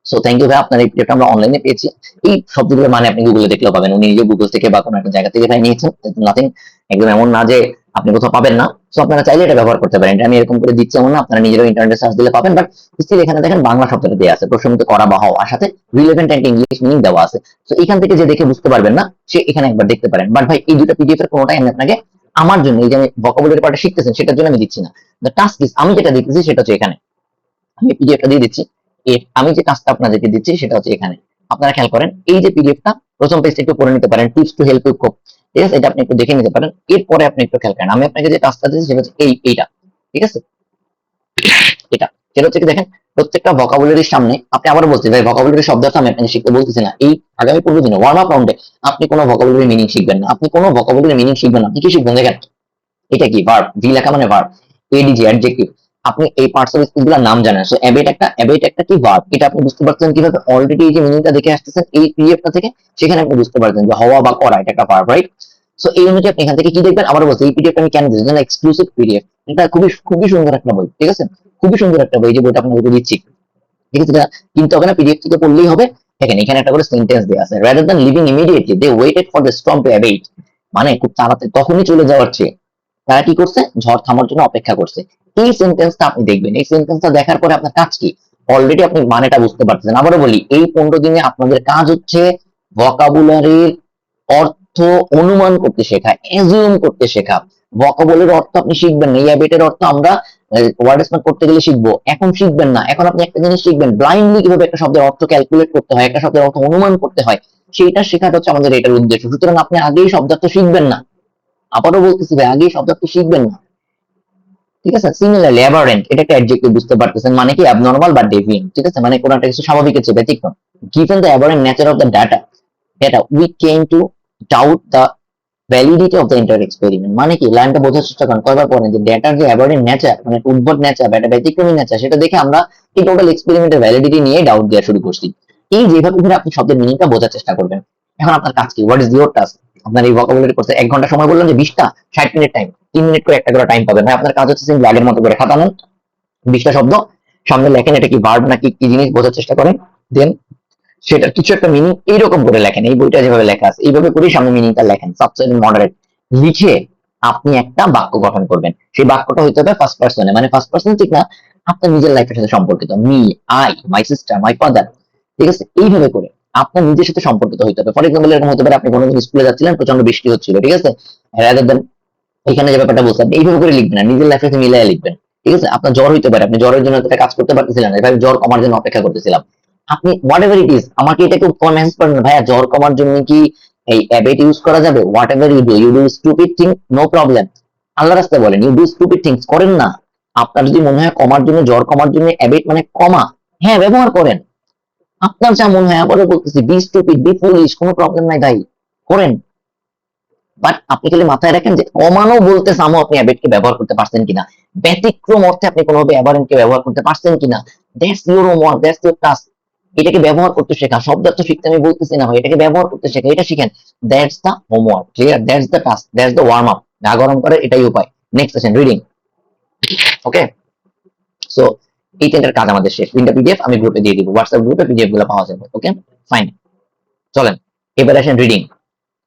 সো থ্যাংক ইউ ভাই, আপনার এই পিডিএফটা আমরা অনলাইনে পেয়েছি। এই শব্দগুলোর মানে আপনি গুগলে দেখলেও পাবেন, উনি নিজে গুগল থেকে বা কোনো একটা জায়গা থেকে ভাই নিয়েছেন, নাথিং। একদম এমন না যে আপনি কোথাও পাবেন না। সো আপনারা চাইলে এটা ব্যবহার করতে পারেন। এটা আমি এরকম করে দিচ্ছি এমন না, আপনারা নিজেরাও ইন্টারনেটে সার্চ দিলে পাবেন। বাট স্টিল এখানে দেখেন বাংলা শব্দটা দেওয়া আছে, প্রশ্নমিত করা বা হওয়া, আর সাথে রিলেভেন্ট এন্ড ইংলিশ মিনিং দেওয়া আছে। তো এখান থেকে যে দেখে বুঝতে পারবেন না সে এখানে একবার দেখতে পারেন। বাট ভাই এই দুটো পিডিএফ এর কোনোটাই আমি আপনাকে আমার জন্য এই যে আমি ভোকাবুলারি পার্টটা শিখতেছেন সেটার জন্য আমি দিচ্ছি না। দ্য টাস্ক ইজ আমি যেটা দিতেছি সেটা হচ্ছে এখানে, আমি পিডিএফটা দিয়ে দিচ্ছি। আমি যে কাজটা আপনাদেরকে দিচ্ছি সেটা হচ্ছে এখানে। আপনারা খেয়াল করেন এই যে পিডিএফটা প্রথম পেজটা একটু পড়ে নিতে পারেন, টিপস টু হেল্প ইউ কোপ, ঠিক আছে? এটা আপনি একটু দেখে নিতে পারেন। এরপরে আপনি একটু খেয়াল করেন আমি আপনাকে যে কাজটা দিচ্ছি সেটা হচ্ছে এইটা, ঠিক আছে? এটা সেটা হচ্ছে কি দেখেন প্রত্যেকটা ভোকাবুলারির সামনে আপনি আবার বলছি ভাই ভোকাবুলারি শব্দটা আমি আপনাকে শিখতে বলতেছি না। এই আগামী 15 দিনে ওয়ার্ম আপ রাউন্ডে আপনি কোনো ভোকাবুলারি মিনিং শিখবেন না, আপনি কোনো ভোকাবুলারি মিনিং শিখবেন না। আপনি কি শিখবেন দেখেন এটা কি ভার্ব, ভি লেখা মানে ভার্ব, এডিজি অ্যাডজেক্টিভ। আপনি এই পার্টস অফ স্পিচ গুলোর নাম জানেন। সো অ্যাবেট একটা কি ভার্ব, এটা আপনি বুঝতে পারছেন কিভাবে? অলরেডি এই যে মিনিংটা দেখে আসতেছেন এই পিডিএফটা থেকে, সেখানে আপনি বুঝতে পারছেন যে হওয়া বা করা এটা একটা ভার্ব, রাইট? সো এই অনুযায়ী আপনি এখান থেকে কি দেখবেন? আবার বলছি, এই পিডিএফটা আমি কেন দিচ্ছি? এক্সক্লুসিভ পিডিএফ, এটা খুবই খুবই সুন্দর একটা বই, ঠিক আছে? খুবই সুন্দর একটা বই, যে বইটা আপনাদেরকে দিচ্ছি, ঠিক আছে? এটা কিনতে হবে না, পিডিএফ থেকে পড়লেই হবে। দেখেন এখানে একটা করে সেন্টেন্স দেওয়া আছে, rather than leaving immediately they waited for the storm to abate. মানে খুব তাড়াতাড়ি তখনই চলে যাওয়ার চেয়ে তারা কি করছে? ঝড় থামার জন্য অপেক্ষা করছে। এই সেন্টেন্সটা আপনি দেখবেন, এই সেন্টেন্সটা দেখার পরে আপনার কাজ কি? অলরেডি আপনি মানেটা বুঝতে পারতেছেন। আবারও বলি, এই 15 দিনে আপনাদের কাজ হচ্ছে ভোকাবুলারির অর্থ অনুমান করতে শেখা, এজিউম করতে শেখা। ভোকাবুলারির অর্থ আপনি শিখবেন না, এই হ্যাবিটের অর্থ আমরা ওয়ার্ড স্মার্ট করতে গেলে শিখবো, এখন শিখবেন না। এখন আপনি একটা জিনিস শিখবেন, ব্লাইন্ডলি কিভাবে একটা শব্দের অর্থ ক্যালকুলেট করতে হয়, একটা শব্দের অর্থ অনুমান করতে হয়, সেইটা শেখাটা হচ্ছে আমাদের এটার উদ্দেশ্য। সুতরাং আপনি আগেই শব্দার্থ শিখবেন না। আবারও বলতেছি ভাই, আগেই শব্দার্থ শিখবেন না, ঠিক আছে? সিমিলারলি অ্যাবারেন্ট, এটা একটা অ্যাডজেক্টিভ, বুঝতে পারতেছেন মানে কি? অ্যাবনরমাল বা ডেভিয়েন্ট, ঠিক আছে? মানে কোন একটা কিছু স্বাভাবিকের চেয়ে ব্যতিক্রম। Given the aberrant nature of the data we came to doubt the validity of the entire experiment. মানে কি? লাইনটা বোঝার চেষ্টা করেন, কয়বার পড়েন যে ডেটার যে অ্যাবারেন্ট নেচার, মানে উদ্ভট নেচার বা একটা ব্যতিক্রমী নেচার, সেটা দেখে আমরা এই টোটাল এক্সপেরিমেন্টের ভ্যালিডিটি নিয়ে ডাউট দেওয়া শুরু করছি। এই যেভাবে করে আপনি শব্দের মিনিংটা বোঝার চেষ্টা করবেন। এখন আপনার কাজ কি? What is your task? আপনার এই ভোকাবুলারি কোর্সে 1 ঘন্টা সময় বললাম, যে 20টা 60 মিনিট টাইম, 3 মিনিট করে একটা করে টাইম পাবেন ভাই। আপনার কাজ হচ্ছে সিম্পল আগের মতো করে খাতা নেন, 20টা শব্দ সামনে লেখেন, এটা কি ভার্ব নাকি কি জিনিস বোঝার চেষ্টা করেন, দেন সেটার কিছু একটা মিনিং এইরকম করে লেখেন, এই বইটা যেভাবে লেখা আছে এইভাবে করে সামনে মিনিংটা লেখেন, সাবসেট মডারেট লিখে আপনি একটা বাক্য গঠন করবেন। সেই বাক্যটা হইতে হবে ফার্স্ট পার্সনে, মানে ফার্স্ট পার্সন ঠিক না, আপনার নিজের লাইফের সাথে সম্পর্কিত, me, I, my sister, my father, ঠিক আছে? এইভাবে করে আপনার নিজের সাথে সম্পর্কিত হইতে হবে। ফর এক্সাম্পল এরকম হতে পারে, আপনি কোনোদিন স্কুলে যাচ্ছিলেন, প্রচন্ড বৃষ্টি হচ্ছিল, ঠিক আছে? রাদার দেন এখানে যে ব্যাপারটা বলছেন এইভাবে করে লিখবেন না, নিজের লাইফের সাথে মিলাই লিখবেন, ঠিক আছে? আপনার জ্বর হইতে পারে, আপনি জ্বরের জন্য একটা কাজ করতে পারতেছিলেন না, এভাবে জ্বর কমার জন্য অপেক্ষা করতেছিলাম। আপনি হোয়াট এভার ইট ইজ, আমাকে এটা কেউ মেসেজ করেন, ভাইয়া জ্বর কমার জন্য কি এই অ্যাবেট ইউজ করা যাবে? Whatever you do stupid thing, no problem. আল্লাহ রাস্তায় বলেন, ইউ ডু স্টুপিড থিংস, করেন না। আপনার যদি মনে হয় কমার জন্য, জ্বর কমার জন্য অ্যাবেট মানে কমা, হ্যাঁ ব্যবহার করেন। আপনার যা মনে হয়, আবারও বলতেছি, বি স্টুপিড, বি ফুলিশ, কোনো প্রবলেম নাই ভাই, করেন। বাট আপনি খালি মাথায় রাখেন যে কমানো বলতে সামো আপনি অ্যাবেটকে ব্যবহার করতে পারছেন কিনা, ব্যতিক্রম অর্থে আপনি কোনোভাবে অ্যাবারেন্টকে ব্যবহার করতে পারছেন কিনা। That's your homework, that's your task. এটাকে ব্যবহার করতে শেখা, শব্দার্থ শিখতে আমি বলতেছি না ভাই, এটাকে ব্যবহার করতে শেখা, এটা শিখেন। That's the homework, clear? That's the task, that's the warm up. গা গরম করে এটাই উপায়। নেক্সট সেশন রিডিং, ওকে? সো এই 3টার কাজ আমাদের শেষ। 3টা পিডিএফ আমি গ্রুপে দিয়ে দিব, হোয়াটসঅ্যাপ গ্রুপে পিডিএফ গুলো পাওয়া যাবে, ওকে? ফাইন, চলেন এবার আসেন রিডিং।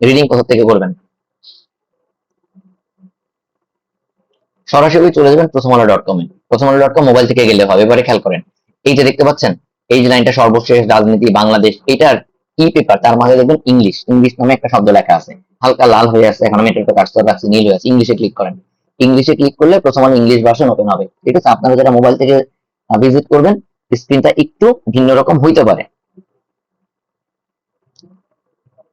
রিডিং কোথা থেকে করবেন? সরাসরি চলে যাবেন প্রথমআলো.com এ। প্রথমআলো.com মোবাইল থেকে গেলে হবে। এবারে খেয়াল করেন, এই যে দেখতে পাচ্ছেন, এই যে লাইনটা, সর্বশেষ রাজনীতি বাংলাদেশ, এটার ই পেপার, তার মাঝে দেখবেন ইংলিশ, ইংলিশ নামে একটা শব্দ লেখা আছে, হালকা লাল হয়ে আছে, এখন আমি এটা কার্সর রাখছি, নীল হয়ে আছে। ইংলিশে ক্লিক করেন। ইংলিশে ক্লিক করলে প্রথম আলো ইংলিশ ভার্সন ওপেন হবে, ঠিক আছে? আপনারা যারা মোবাইল থেকে ভিজিট করবেন, স্ক্রিনটা একটু ভিন্ন রকম হইতে পারে।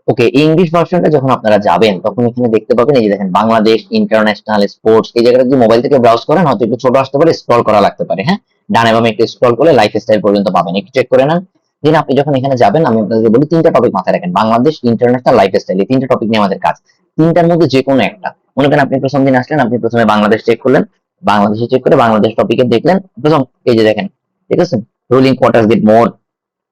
ওকে, ইংলিশ ভার্সনটা যখন আপনারা যাবেন, তখন এখানে দেখতে পাবেন, এই যে দেখেন, বাংলাদেশ ইন্টারন্যাশনাল স্পোর্টস, এই জায়গাটা যদি মোবাইল থেকে ব্রাউজ করেন, হয়তো একটু ছোট আসতে পারে, স্ক্রল করা লাগতে পারে, হ্যাঁ? ডানে বামে একটু স্ক্রল করলে লাইফস্টাইল পর্যন্ত পাবেন, একটু চেক করে নেন। দেন আপনি যখন এখানে যাবেন, আমি আপনাদের বলি 3টা টপিক মাথায় রাখেন, বাংলাদেশ, ইন্টারন্যাশনাল, লাইফস্টাইল, এই 3টা টপিক নিয়ে আমাদের কাজ। 3টার মধ্যে যে কোনো একটা, মনে করেন আপনি প্রথম দিন আসলেন, আপনি প্রথমে বাংলাদেশ চেক করলেন, বাংলাদেশে চেক করে বাংলাদেশ টপিকে দেখলেন প্রথম, এই যে দেখেন, ঠিক আছে? রুলিং কোয়ার্টার্স গেট মোর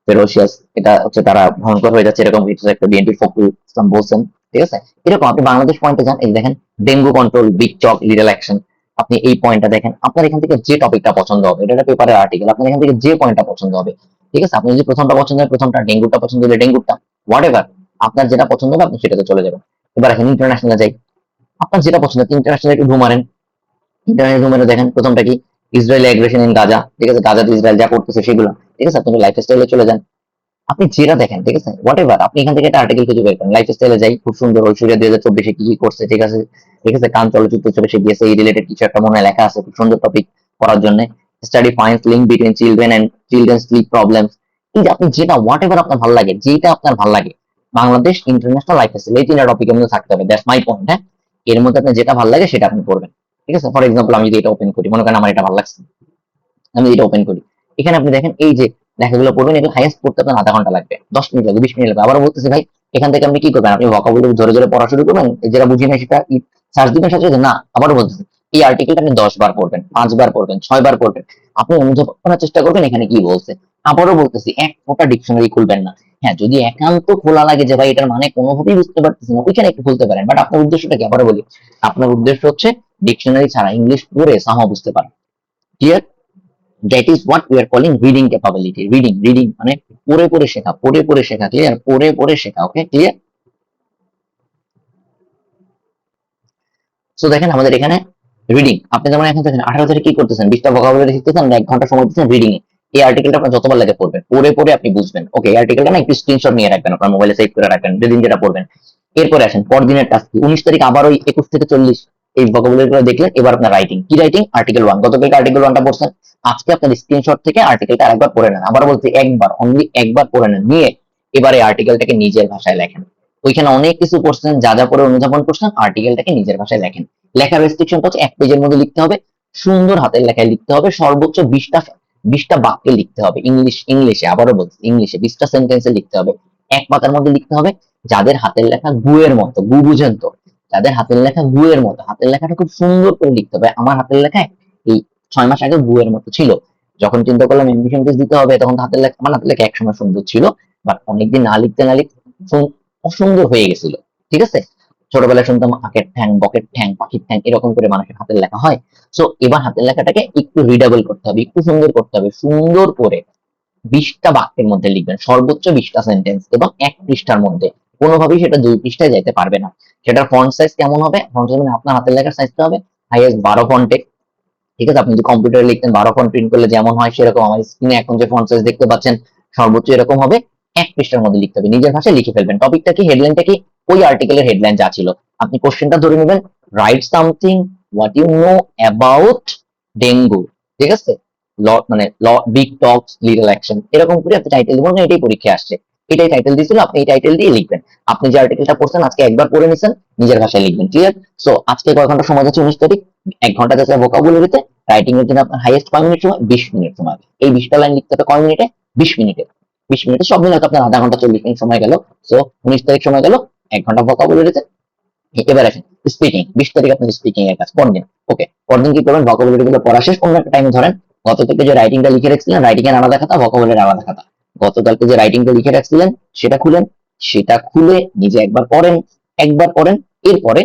ফেরোসিয়াস, এটা হচ্ছে তারা ভয়ঙ্কর হয়ে যাচ্ছে, এরকম কিছু একটা বিএনপি ফখরুল ইসলাম বলছেন, ঠিক আছে? এরকম আপনি বাংলাদেশ পয়েন্টে যান, এই যে দেখেন, ডেঙ্গু কন্ট্রোল, বিগ চক, লিডার অ্যাকশন, আপনি এই পয়েন্টটা দেখেন, আপনার এখান থেকে যে টপিকটা পছন্দ হবে, এটা একটা পেপারের আর্টিকেল, আপনার এখান থেকে যে পয়েন্টটা পছন্দ হবে, ঠিক আছে? আপনি যদি প্রথমটা পছন্দ হয় প্রথমটা, ডেঙ্গুটা পছন্দ হলে ডেঙ্গুটা, হোয়াট এভার আপনার যেটা পছন্দ হবে আপনি সেটাতে চলে যাবেন। এবার এখন ইন্টারন্যাশনাল যাই, আপনার যেটা পছন্দ, ইন্টারন্যাশনাল একটু ঢু মারেন। ইন্টারন্যাশনাল ঢু মেরে দেখেন প্রথমটা কি, ইসরায়েল অ্যাগ্রেশন ইন গাজা, ঠিক আছে? গাজাতে ইসরায়েল যা করতেছে সেগুলো, ঠিক আছে? আপনি লাইফ স্টাইলে চলে যান, আপনি যেটা দেখেন, ঠিক আছে? হোয়াট এভার আপনি এখান থেকে একটা আর্টিকেল খুঁজে বের করেন। লাইফ স্টাইলে যাই, খুব সুন্দর, ঐশ্বরিয়া 2024 কি কি করছে, ঠিক আছে? ঠিক আছে, কান চলচ্চিত্র উৎসবে সে গিয়েছে, এই রিলেটেড কিছু একটা মনে হয় লেখা আছে, খুব সুন্দর টপিক পড়ার জন্য। Study finds link between children and children sleep problems. এই যে আপনি যেটা হোয়াট এভার আপনার ভালো লাগে, যেটা আপনার ভালো লাগে, বাংলাদেশ, ইন্টারন্যাশনাল, লাইফ স্টাইল, এই 3টা টপিকের মধ্যে থাকতে হবে। দ্যাটস মাই পয়েন্ট, হ্যাঁ? এর মধ্যে আপনার যেটা ভালো লাগে সেটা আপনি পড়বেন, ঠিক আছে? ফর এক্সাম্পল আমি যদি এটা ওপেন করি, মনে করেন আমার এটা ভালো লাগছে, আমি এটা ওপেন করি, এখানে আপনি দেখেন, এই যে লেখাগুলো পড়বেন, এগুলো হাইয়েস্ট পড়তে আপনার আধা ঘন্টা লাগবে, 10 মিনিট লাগবে, 20 মিনিট লাগবে। আবার বলতেছি ভাই, এখান থেকে আপনি কি করবেন, আপনি ভোকাবুলারি ধরে ধরে পড়া শুরু করবেন, যেটা বুঝি না সেটা সার্চ দিবেন, সাথে সাথে না আবারও বলতেছি এই আর্টিকেলটা আপনি 10 বার পড়বেন, 5 বার পড়বেন, 6 বার পড়বেন, আপনি অনুভব করার চেষ্টা করবেন এখানে কি বলছে। আবারও বলতেছি এক ফোঁটা ডিকশনারি খুলবেন না। হ্যাঁ, যদি একান্ত খোলা লাগে যে ভাই এটার মানে কোনোভাবেই বুঝতে পারতেছি না, ওইখানে একটু খুলতে পারেন, বাট আপনার উদ্দেশ্যটা কি আবারও বলি, আপনার উদ্দেশ্য হচ্ছে ডিকশনারি ছাড়া ইংলিশ পড়ে সামা বুঝতে পারা। Clear? That is what we are calling reading capability. Reading reading মানে পড়ে পড়ে শেখা, পড়ে পড়ে শেখা। ক্লিয়ার? পড়ে পড়ে শেখা। ওকে, ক্লিয়ার? সো দেখেন আমাদের এখানে রিডিং, আপনি যেমন এখন দেখেন 18 তারিখ কি করতেছেন, 20টা ভোকাবুলারি শিখতেছেন, 1 ঘন্টা সময় দিচ্ছেন রিডিং এ। এই আর্টিকেলটা আপনার যতবার লাগে পড়বেন, পড়ে পড়ে আপনি বুঝবেন। ওকে, এই আর্টিকেলটা না একটু স্ক্রিনশট নিয়ে রাখবেন, আপনার মোবাইলে সেভ করে রাখবেন, যেদিন যেটা পড়বেন। এরপরে আসেন পরদিনের টাস্ক কি, 19 তারিখ আবার ওই 21 থেকে 40 এই ভোকাবুলারি গুলো দেখলেন। এবার আপনার রাইটিং কি, রাইটিং আর্টিকেল 1, গতকালকে আর্টিকেল 1টা পড়ছেন, আজকে আপনার স্ক্রিনশট থেকে আর্টিকেলটা আরেকবার পড়ে নেন। আবার বলছি একবার, অনলি একবার পড়ে নেন, নিয়ে এবারে আর্টিকেলটাকে নিজের ভাষায় লেখেন। ওইখানে অনেক কিছু পড়ছেন, যা যা পড়ে অনুধাবন করছেন, আর্টিকেলটাকে নিজের ভাষায় লেখেন। লেখার রেস্ট্রিকশনটা হচ্ছে 1 পেজের মধ্যে লিখতে হবে, সুন্দর হাতের লেখায় লিখতে হবে, সর্বোচ্চ 20টা বাক্যে লিখতে হবে, ইংলিশে, আবারও বলছি ইংলিশে 20টা সেন্টেন্সে লিখতে হবে, 1 পাতার মধ্যে লিখতে হবে। যাদের হাতের লেখা গুয়ের মতো, গু বুঝেন তো, যাদের হাতের লেখা গুয়ের মতো, হাতের লেখাটা খুব সুন্দর করে লিখতে হবে। আমার হাতের লেখায় এই 6 মাস আগে গুয়ের মতো ছিল, যখন চিন্তা করলাম এমবিশন টেস্ট দিতে হবে, তখন হাতের লেখা, আমার হাতের লেখা একসময় সুন্দর ছিল, বাট অনেকদিন না লিখতে না লিখতে অসুন্দর হয়ে গেছিল। ঠিক আছে? ছোটবেলায় শুনতাম আখের ঠ্যাং, বকের ঠ্যাং, পাখির ঠ্যাং, এরকম করে মানুষের হাতের লেখা হয়। সো এবার হাতের লেখাটাকে একটু রিডেবল করতে হবে, একটু সুন্দর করতে হবে, সুন্দর করে 20টা বাক্যের মধ্যে লিখবেন, সর্বোচ্চ 20টা সেন্টেন্স, এবং 1 পৃষ্ঠার মধ্যে। কোনোভাবেই সেটা 2 পৃষ্ঠায় যাইতে পারবে না। সেটার ফন্ট সাইজ কেমন হবে, ফন্ট সাইজ মানে আপনার হাতের লেখার সাইজটা হবে হাইয়েস্ট 12 ফন্টে। ঠিক আছে? আপনি যদি কম্পিউটারে লিখতেন 12 ফন্ট প্রিন্ট করলে যেমন হয় সেরকম, আমার স্ক্রিনে এখন যে ফন্ট সাইজ দেখতে পাচ্ছেন সর্বোচ্চ এরকম হবে। 1 পৃষ্ঠার মধ্যে লিখতে হবে, নিজের ভাষায় লিখে ফেলবেন। টপিকটা কি, হেডলাইনটা কি, ওই আর্টিকেলের হেডলাইন যা ছিল। আপনি কোশ্চেনটা ধরে নেবেন, write something what you know about dengue. ঠিক আছে? মানে বিগ টকস লিটল অ্যাকশন, এরকম করে আপনি টাইটেল দিবেন, এটাই পরীক্ষায় আসছে, এটাই টাইটেল দিয়েছিল, আপনি এই টাইটেল দিয়ে লিখবেন। আপনি যে আর্টিকেলটা পড়ছেন আজকে একবার পড়ে নিছেন, নিজের ভাষায় লিখবেন। ক্লিয়ার? সো আজকে কয় ঘন্টা সময় যাচ্ছে, 19 তারিখ, 1 ঘন্টা যাচ্ছে ভোকাবুলারিতে। রাইটিং এর জন্য আপনার হাইয়েস্ট কয় মিনিট সময়, 20 মিনিট সময়। এই 20টা লাইন লিখতে হবে কয় মিনিটে, 20 মিনিটে। 20 মিনিটে সব মিলে আপনার আধা ঘন্টা 40 মিনিট সময় গেল। সো 19 তারিখ সময় গেল 1 ঘন্টা ভোকাবুলারিতে। এবার আসেন স্পিকিং, 20 তারিখ আপনার স্পিকিং এর কাজ, পরদিন। ওকে, পরদিন কি করবেন, ভোকাবুলারি গুলো পড়া শেষ, অন্য একটা টাইমে ধরেন। গত থেকে যে রাইটিংটা লিখে রাখছিলেন, রাইটিং এর আলাদা খাতা, ভোকাবুলারি আলাদা খাতা। গতকালকে যে রাইটিংটা লিখে রাখছিলেন সেটা খুলেন, সেটা খুলে নিজে একবার পড়েন, একবার পড়েন। এরপরে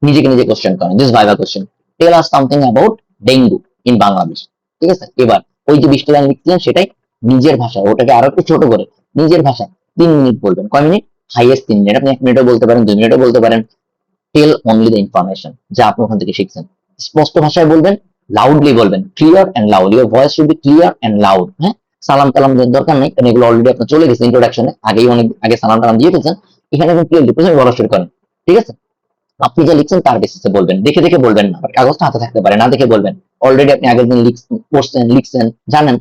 নিজেকে নিজে কোশ্চেন করেন, this viva question, tell us something about dengue in Bangladesh. ঠিক আছে? এবার ওই যে 20টা লাইন লিখছিলেন সেটাই নিজের ভাষায়, ওটাকে আরো একটু ছোট করে নিজের ভাষায় 3 মিনিট বলবেন। কয় মিনিট? Highest 3 minute. আপনি 1 মিনিটও বলতে পারেন, 2 মিনিটও বলতে পারেন। টেল অনলি দ্য ইনফরমেশন, যা আপনি ওখান থেকে শিখছেন। স্পষ্ট ভাষায় বলবেন, লাউডলি বলবেন, clear and loud, your voice should be clear and loud. হ্যাঁ, সালাম টালাম দেওয়ার দরকার নেই, কারণ এগুলো অলরেডি আপনার চলে গেছে ইন্ট্রোডাকশনে, আগেই অনেক আগে সালাম টালাম দিয়ে ফেলছেন। এখানে এখন ক্লিয়ারলি প্রথমে বলা শুরু করেন। ঠিক আছে? আপনি যা লিখছেন তার বেসিসে বলবেন, দেখে দেখে বলবেন না, কাগজটা হাতে থাকতে পারে, না দেখে বলবেন। অলরেডি আপনি আগের দিন পড়ছেন, লিখছেন, জানেন,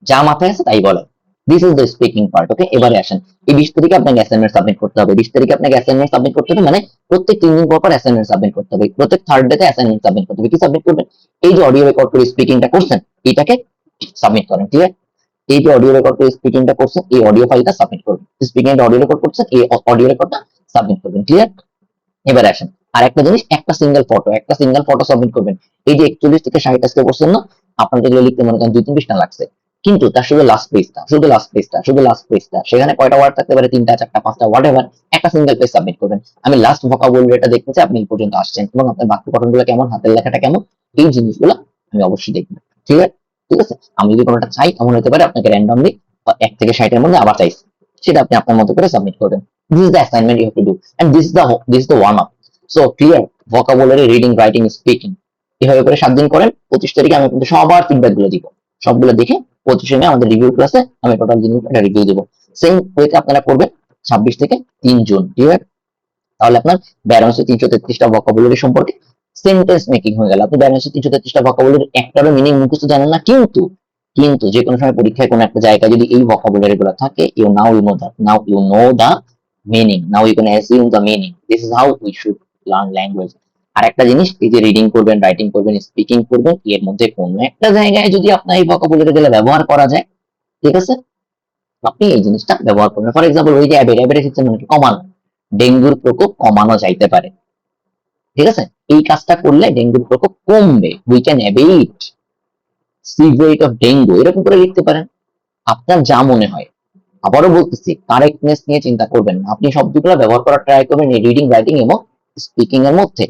যা মাথায় আছে তাই বলেন। This is the speaking part. Okay, এবারে আসেন এই 20 তারিখে আপনাকে অ্যাসাইনমেন্ট সাবমিট করতে হবে। 20 তারিখে আপনাকে অ্যাসাইনমেন্ট সাবমিট করতে হবে, মানে প্রত্যেক 3 দিন পর পর অ্যাসাইনমেন্ট সাবমিট করতে হবে, প্রত্যেক থার্ড ডে তে অ্যাসাইনমেন্ট সাবমিট করতে হবে। কি সাবমিট করবেন? এই যে অডিও রেকর্ড করে স্পিকিংটা করছেন, এটাকে সাবমিট করেন। ক্লিয়ার? এই যে অডিও রেকর্ড করে স্পিকিংটা করছেন, এই অডিও ফাইলটা সাবমিট করবেন। স্পিকিং এর অডিও রেকর্ড করছেন, এই অডিও রেকর্ডটা সাবমিট করবেন। ক্লিয়ার? এবার আসেন আর একটা জিনিস, একটা সিঙ্গেল ফটো সাবমিট করবেন। এই যে 41 থেকে 60 আজকে করছেন না, আপনার যেগুলো লিখতে মনে করেন 2-3 পৃষ্ঠা লাগছে, কিন্তু তার শুধু লাস্ট পেজটা, সেখানে কয়টা ওয়ার্ড থাকতে পারে, 3টা 4টা 5টা হোয়াট এভার, একটা সিঙ্গেল পেজ সাবমিট করবেন। আমি লাস্ট ভোকাবুলারিটা দেখতে চাই আপনি এই পর্যন্ত আসছেন, এবং আপনার বাক্য গঠনগুলো কেমন, হাতের লেখাটা কেমন, এই জিনিসগুলো আমি অবশ্যই দেখবো। ঠিক আছে? ঠিক আছে? আমি যদি কোনোটা চাই, এমন হতে পারে আপনাকে র্যান্ডমলি 1 থেকে 60 এর মধ্যে আবার চাইছি, সেটা আপনি আপনার মতো করে সাবমিট করবেন। This is the assignment you have to do, and this is the warm up. So clear? Vocabulary, reading, writing, speaking, এভাবে করে 7 দিন করেন। 25 তারিখে আমি কিন্তু সবার ফিডব্যাক গুলো দিব, সবগুলো দেখে 25 মে আমাদের রিভিউ ক্লাসে আমি টোটাল জিনিসটা রিভিউ দেবো। সেম ওয়েতে আপনারা করবেন 26 থেকে 3 জুন। ক্লিয়ার? তাহলে আপনার 12,333টা ভোকাবুলারি সম্পর্কে সেন্টেন্স মেকিং হয়ে গেল। আপনি 12,333টা ভোকাবুলারি একটারও মিনিং মুখস্থ জানেন না, কিন্তু কিন্তু যে কোনো সময় পরীক্ষায় কোনো একটা জায়গায় যদি এই ভোকাবুলারি গুলো থাকে, you know the meaning, now you can assume the meaning. This is how we should learn language. আর একটা জিনিস, এই যে রিডিং করবেন, রাইটিং করবেন, স্পিকিং করবেন, এর মধ্যে কোনো একটা জায়গায় যদি আপনার এই ভোকাবুলারি গুলো ব্যবহার করা যায়, ঠিক আছে, আপনি এই জিনিসটা ব্যবহার করবেন। ফর এক্সাম্পল, ওই যে অ্যাবেট শিখছেন মানে কি, কমান। ডেঙ্গুর প্রকোপ কমানো যাইতে পারে। ঠিক আছে, এই কাজটা করলে ডেঙ্গুর প্রকোপ কমবে, we can abate severity of dengue, এরকম করে লিখতে পারেন আপনার যা মনে হয়। আবারও বলতেছি, কারেক্টনেস নিয়ে চিন্তা করবেন না, আপনি শব্দগুলো ব্যবহার করার ট্রাই করবেন এই রিডিং, রাইটিং এবং স্পিকিং এর মধ্যে।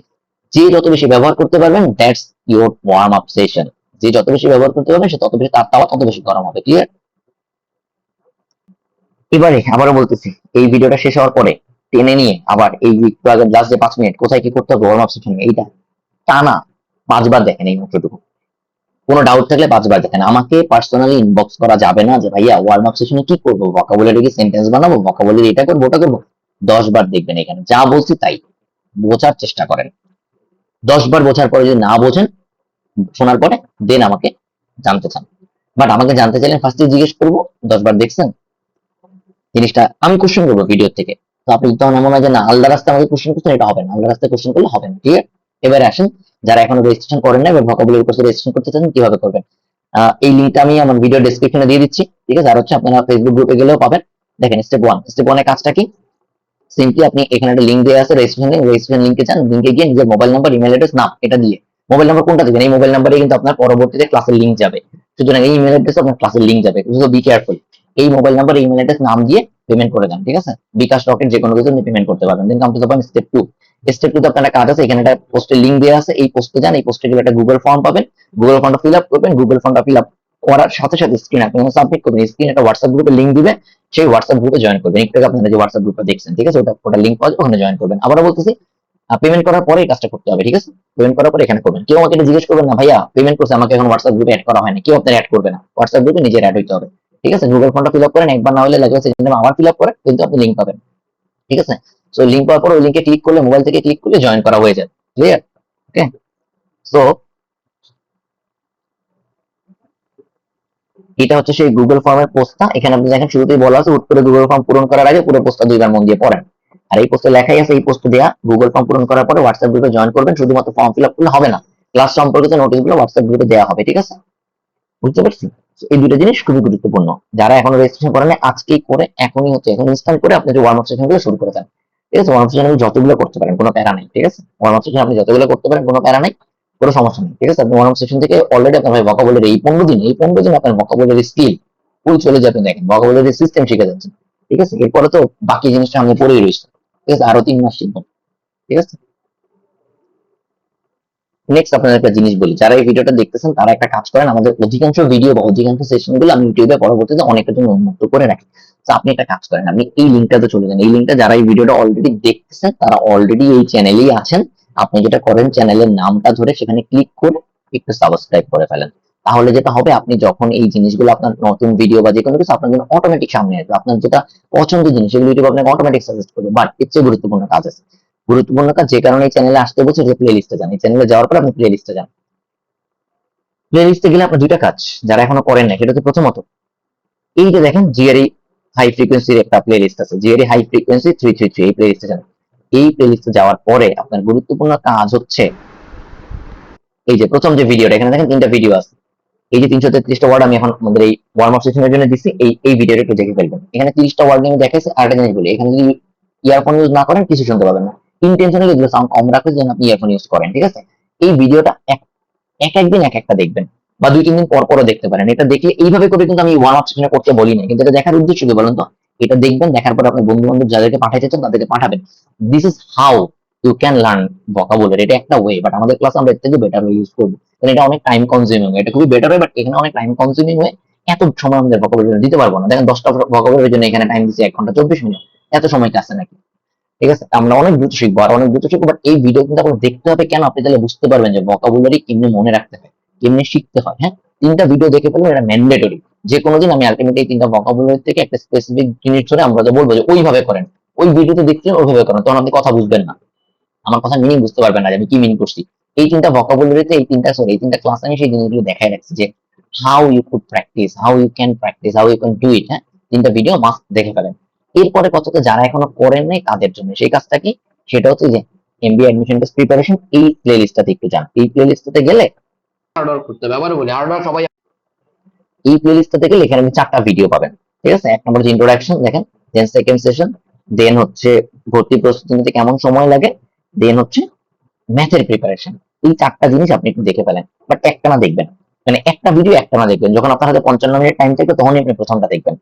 যে যত বেশি ব্যবহার করতে পারবেন, that's your warm up session. যে যত বেশি ব্যবহার করতে পারবেন, সে তত বেশি তার তাওয়া তত বেশি গরম হবে। ক্লিয়ার? এবারে আবারও বলতেছি, এই ভিডিওটা শেষ হওয়ার পরে টেনে নিয়ে আবার এই একটু আগে লাস্ট যে 5 মিনিট কোথায় কি করতে হবে ওয়ার্ম আপ সেশন, এইটা টানা 5 বার দেখেন এই মুহূর্তটুকু। কোনো ডাউট থাকলে 5 বার দেখেন। আমাকে পার্সোনালি ইনবক্স করা যাবে না যে ভাইয়া ওয়ার্ম আপ সেশনে কি করবো, ভোকাবুলারি কি সেন্টেন্স বানাবো, ভোকাবুলারি এটা করবো ওটা করবো। 10 বার দেখবেন, এখানে যা বলছি তাই বোঝার চেষ্টা করেন। 10 বার বোঝার পরে যদি না বোঝেন, শোনার পরে দেন আমাকে জানতে চান, বাট আমাকে জানতে চাইলে ফার্স্টে জিজ্ঞেস করবো 10 বার দেখছেন জিনিসটা, আমি কোশ্চেন করবো ভিডিও থেকে। তো আপনি তখন এমন হয় যে না আলাদা রাস্তায় আমাকে কোশ্চেন করছেন, এটা হবে না, আলাদা রাস্তায় কোশ্চেন করলে হবে না। ঠিক আছে, এবারে আসেন যারা এখনো রেজিস্ট্রেশন করেন না এবং ভোকাবুলারি কোর্সে রেজিস্ট্রেশন করতে চান কিভাবে করবেন। এই লিঙ্কটা আমি আমার ভিডিও ডেসক্রিপশনে দিয়ে দিচ্ছি। ঠিক আছে, আর হচ্ছে আপনারা ফেসবুক গ্রুপে গেলেও পাবেন। দেখেন স্টেপ 1 এর কাজটা কি, সিম্পলি আপনি এখানে একটা লিঙ্ক দেওয়া আছে রেজিস্ট্রেশন লিঙ্ক, রেজিস্ট্রেশন লিঙ্কে যান, লিঙ্কে গিয়ে নিজের মোবাইল নাম্বার, ইমেল অ্যাড্রেস, নাম এটা দিয়ে, মোবাইল নাম্বার কোনটা দিবেন, এই মোবাইল নাম্বারে কিন্তু আপনার পরবর্তীতে ক্লাসের লিঙ্ক যাবে। সুতরাং এই ইমেল অ্যাড্রেস আপনার ক্লাসের লিঙ্ক যাবে, শুধু বি কেয়ারফুল। এই মোবাইল নাম্বার, ইমেল অ্যাড্রেস, নাম দিয়ে পেমেন্ট করে দেন। ঠিক আছে, বিকাশ, রকেট যে কোনো কিছু আপনি পেমেন্ট করতে পারবেন। Then come to the point, step 2। Step 2 তে আপনার একটা কাজ আছে, এখানে একটা পোস্টের লিঙ্ক দেওয়া আছে, এই পোস্টে যান, এই পোস্টে গেলে একটা গুগল ফর্ম পাবেন, গুগল ফর্মটা ফিল আপ করবেন। গুগল ফর্মটা ফিল আপ করার সাথে সাথে স্ক্রিন আপনি সাবমিট করবেন, স্ক্রিন একটা হোয়াটসঅ্যাপ গ্রুপে লিঙ্ক দিবে, সেই হোয়াটসঅ্যাপ গ্রুপে জয়েন করবেন। একটু আগে আপনারা যে হোয়াটসঅ্যাপ গ্রুপটা দেখছেন, ঠিক আছে, ওটা লিঙ্ক পাওয়া যাবে, ওখানে জয়েন করবেন। আবারও বলতেছি, পেমেন্ট করার পরে এই কাজটা করতে হবে। ঠিক আছে, পেমেন্ট করার পরে এখানে করবেন। কেউ আমাকে এটা জিজ্ঞেস করবেন না ভাইয়া পেমেন্ট করছে আমাকে এখন হোয়াটসঅ্যাপ গ্রুপে অ্যাড করা হয়নি, কেউ আপনার অ্যাড করবে না, হোয়াটসঅ্যাপ গ্রুপে নিজের অ্যাড হইতে হবে। ঠিক আছে, গুগল ফর্মটা ফিল আপ করেন, একবার না হলে লাগে সেকেন্ড টাইম আবার ফিল আপ করেন, কিন্তু আপনি লিঙ্ক পাবেন। ঠিক আছে, সো লিঙ্ক পাওয়ার পর ওই লিঙ্কে ক্লিক করলে, মোবাইল থেকে ক্লিক করলে জয়েন করা হয়ে যায়। ক্লিয়ার? ওকে, সো এটা হচ্ছে সেই গুগল ফর্মের পোস্টটা। এখানে আপনি দেখেন শুরুতেই বলা আছে উত্তরে গুগল ফর্ম পূরণ করার আগে পুরো পোস্টটা 2 বার মন দিয়ে পড়েন। আর এই পোস্টে লেখাই আছে এই পোস্টে দেয়া গুগল ফর্ম পূরণ করার পরে হোয়াটসঅ্যাপ গ্রুপে জয়েন করবেন, শুধুমাত্র ফর্ম ফিল আপ করলে হবে না, ক্লাস সম্পর্কিত নোটিশগুলো হোয়াটসঅ্যাপ গ্রুপে দেওয়া হবে। ঠিক আছে, বুঝতে পারছি? So, এই দুটো জিনিস খুবই গুরুত্বপূর্ণ। যারা এখনো রেজিস্ট্রেশন করেন নাই, আজকেই করে, এখনই হচ্ছে এখন ইনস্ট্যান্ট করে আপনি যে ওয়ার্ম আপ সেশন গুলো শুরু করে দেন। ঠিক আছে, ওয়ার্ম আপ সেশন আপনি যতগুলো করতে পারেন কোনো প্যারা নাই। ঠিক আছে, ওয়ার্ম আপ সেশন আপনি যতগুলো করতে পারেন কোনো প্যারা নাই, কোনো সমস্যা নেই। ঠিক আছে, আপনি ওয়ার্ম আপ সেশন থেকে অলরেডি আপনার ভাই ভোকাবুলারি এই 15 দিন আপনার ভোকাবুলারি স্কিল ফুল চলে যাবে। দেখেন ভোকাবুলারি সিস্টেম শিখে যাচ্ছেন। ঠিক আছে, এরপরে তো বাকি জিনিসটা আপনি পড়েই রয়েছে। ঠিক আছে, আরো 3 মাস শিখবেন। ঠিক আছে, নেক্সট আপনাদের একটা জিনিস বলি, যারা এই ভিডিওটা দেখতেছেন তারা একটা কাজ করেন, আমাদের অধিকাংশ ভিডিও বা অধিকাংশ সেশন গুলো আমি ইউটিউবে পরবর্তীতে অনেকের জন্য উন্মুক্ত করে রাখি। তো আপনি একটা কাজ করেন, আপনি এই লিঙ্কটাতে চলে যান। এই লিঙ্কটা যারা এই ভিডিওটা অলরেডি দেখতেছেন তারা অলরেডি এই চ্যানেলেই আছেন। আপনি যেটা করেন, চ্যানেলের নামটা ধরে সেখানে ক্লিক করে একটু সাবস্ক্রাইব করে ফেলেন। তাহলে যেটা হবে, আপনি যখন এই জিনিসগুলো, আপনার নতুন ভিডিও বা যে কোনো কিছু আপনার জন্য অটোমেটিক সামনে আসবে, আপনার যেটা পছন্দের জিনিস সেগুলো ইউটিউব আপনাকে অটোমেটিক সাজেস্ট করবে। বাট এর চেয়ে গুরুত্বপূর্ণ কাজ আছে, গুরুত্বপূর্ণ কাজ যে কারণে এই চ্যানেলে আসতে বলছে, যে প্লে লিস্টে যান। এই চ্যানেলে যাওয়ার পর আপনি প্লে লিস্টে যান। প্লে লিস্টে গেলে আপনার 2টা কাজ যারা এখনো করেন না, সেটা হচ্ছে প্রথমত এই যে দেখেন জিআরই হাই ফ্রিকোয়েন্সির একটা প্লে লিস্ট আছে, জিআরই হাই ফ্রিকোয়েন্সি 333, এই প্লে লিস্টে যান। এই প্লে লিস্টে যাওয়ার পরে আপনার গুরুত্বপূর্ণ কাজ হচ্ছে এই যে প্রথম যে ভিডিওটা, এখানে দেখেন 3টা ভিডিও আছে। এই যে 333টা ওয়ার্ড আমি এখন আমাদের এই ওয়ার্ম আপ সেশনের জন্য দিচ্ছি, এই ভিডিওটা একটু দেখে ফেলবেন। এখানে 30টা ওয়ার্ড নিয়ে দেখাইছে। আর একটা জিনিস বলি, এখানে যদি ইয়ারফোন ইউজ না করেন কিছু শুনতে পাবেন না। ইন্টেনশনালি এগুলো সাউন্ড কম রাখে যেন আপনি ইয়ারফোন ইউজ করেন। ঠিক আছে, এই ভিডিওটা এক একদিন এক একটা দেখবেন, বা 2-3 দিন পর পরও দেখতে পারেন। এটা দেখলে এইভাবে করে কিন্তু আমি ওয়ার্ম আপ সেশনে করতে বলি না, কিন্তু এটা দেখার উদ্দেশ্য কি বলুন তো? এটা দেখবেন, দেখার পর আপনার বন্ধু বান্ধব যাদেরকে পাঠাইতে চান তাদেরকে পাঠাবেন। This is how you can learn vocabulary. এটা একটা ওয়ে, বাট আমাদের ক্লাস আমরা এর থেকে বেটার ওয়ে ইউজ করবো, কারণ এটা অনেক টাইম কনজিউমিং। এটা খুবই বেটার ওয়ে, বাট এখানে অনেক টাইম কনজিউমিং হয়ে এত সময় আমাদের ভোকাবুলারি দিতে পারবো না। দেখেন 10টা ভোকাবুলারির জন্য এখানে টাইম দিচ্ছি 1 ঘন্টা 24 মিনিট, এত সময় কাছে নাকি? ঠিক আছে, আমরা অনেক দ্রুত শিখবো আর অনেক দ্রুত শিখবো, বাট এই ভিডিও কিন্তু আপনার দেখতে হবে কেন? আপনি তাহলে বুঝতে পারবেন যে ভোকাবুলারি কেমনে মনে রাখতে হয়, কেমনে শিখতে হয়। হ্যাঁ, 3টা ভিডিও দেখে ফেললে এটা ম্যান্ডেটরি। যে কোনো দিন আমি আলটিমেটলি এই 3টা ভোকাবুলারি থেকে একটা স্পেসিফিক জিনিস ধরে আমরা যে বলবো যে ওইভাবে করেন, ওই ভিডিওতে দেখছেন ওইভাবে করেন, তখন আপনি কথা বুঝবেন না, আমার কথা মিনিং বুঝতে পারবেন না যে আমি কি মিন করছি। এই 3টা ভোকাবুলারিতে, এই 3টা ক্লাসে আমি সেই জিনিসগুলো দেখাই রাখছি যে how you could practice, how you can practice, how you can do it. হ্যাঁ, 3টা ভিডিও মাস্ট দেখে ফেলেন। এরপরে কথাটা যারা এখনো করেন নাই তাদের জন্য সেই কাজটা কি, সেটা হচ্ছে যে এমবিএ অ্যাডমিশন টেস্ট প্রিপারেশন, এই প্লে লিস্টটাতে একটু যান। এই প্লে লিস্টটাতে গেলে হার্ড ওয়ার্ক করতে হবে, আবার বলি হার্ড ওয়ার্ক সবাই। এই প্লে লিস্টটাতে গেলে এখানে আপনি 4টা ভিডিও পাবেন। ঠিক আছে, 1 নম্বর যে ইন্ট্রোডাকশন দেখেন, দেন সেকেন্ড সেশন, দেন হচ্ছে ভর্তি প্রস্তুতি নিতে কেমন সময় লাগে, দেন হচ্ছে ম্যাথের প্রিপারেশন। এই 4টা জিনিস আপনি একটু দেখে ফেলেন, বাট একটানা দেখবেন, মানে একটা ভিডিও একটানা দেখবেন। যখন আপনার হাতে 55 মিনিট টাইম থাকবে তখনই আপনি প্রথমটা দেখবেন,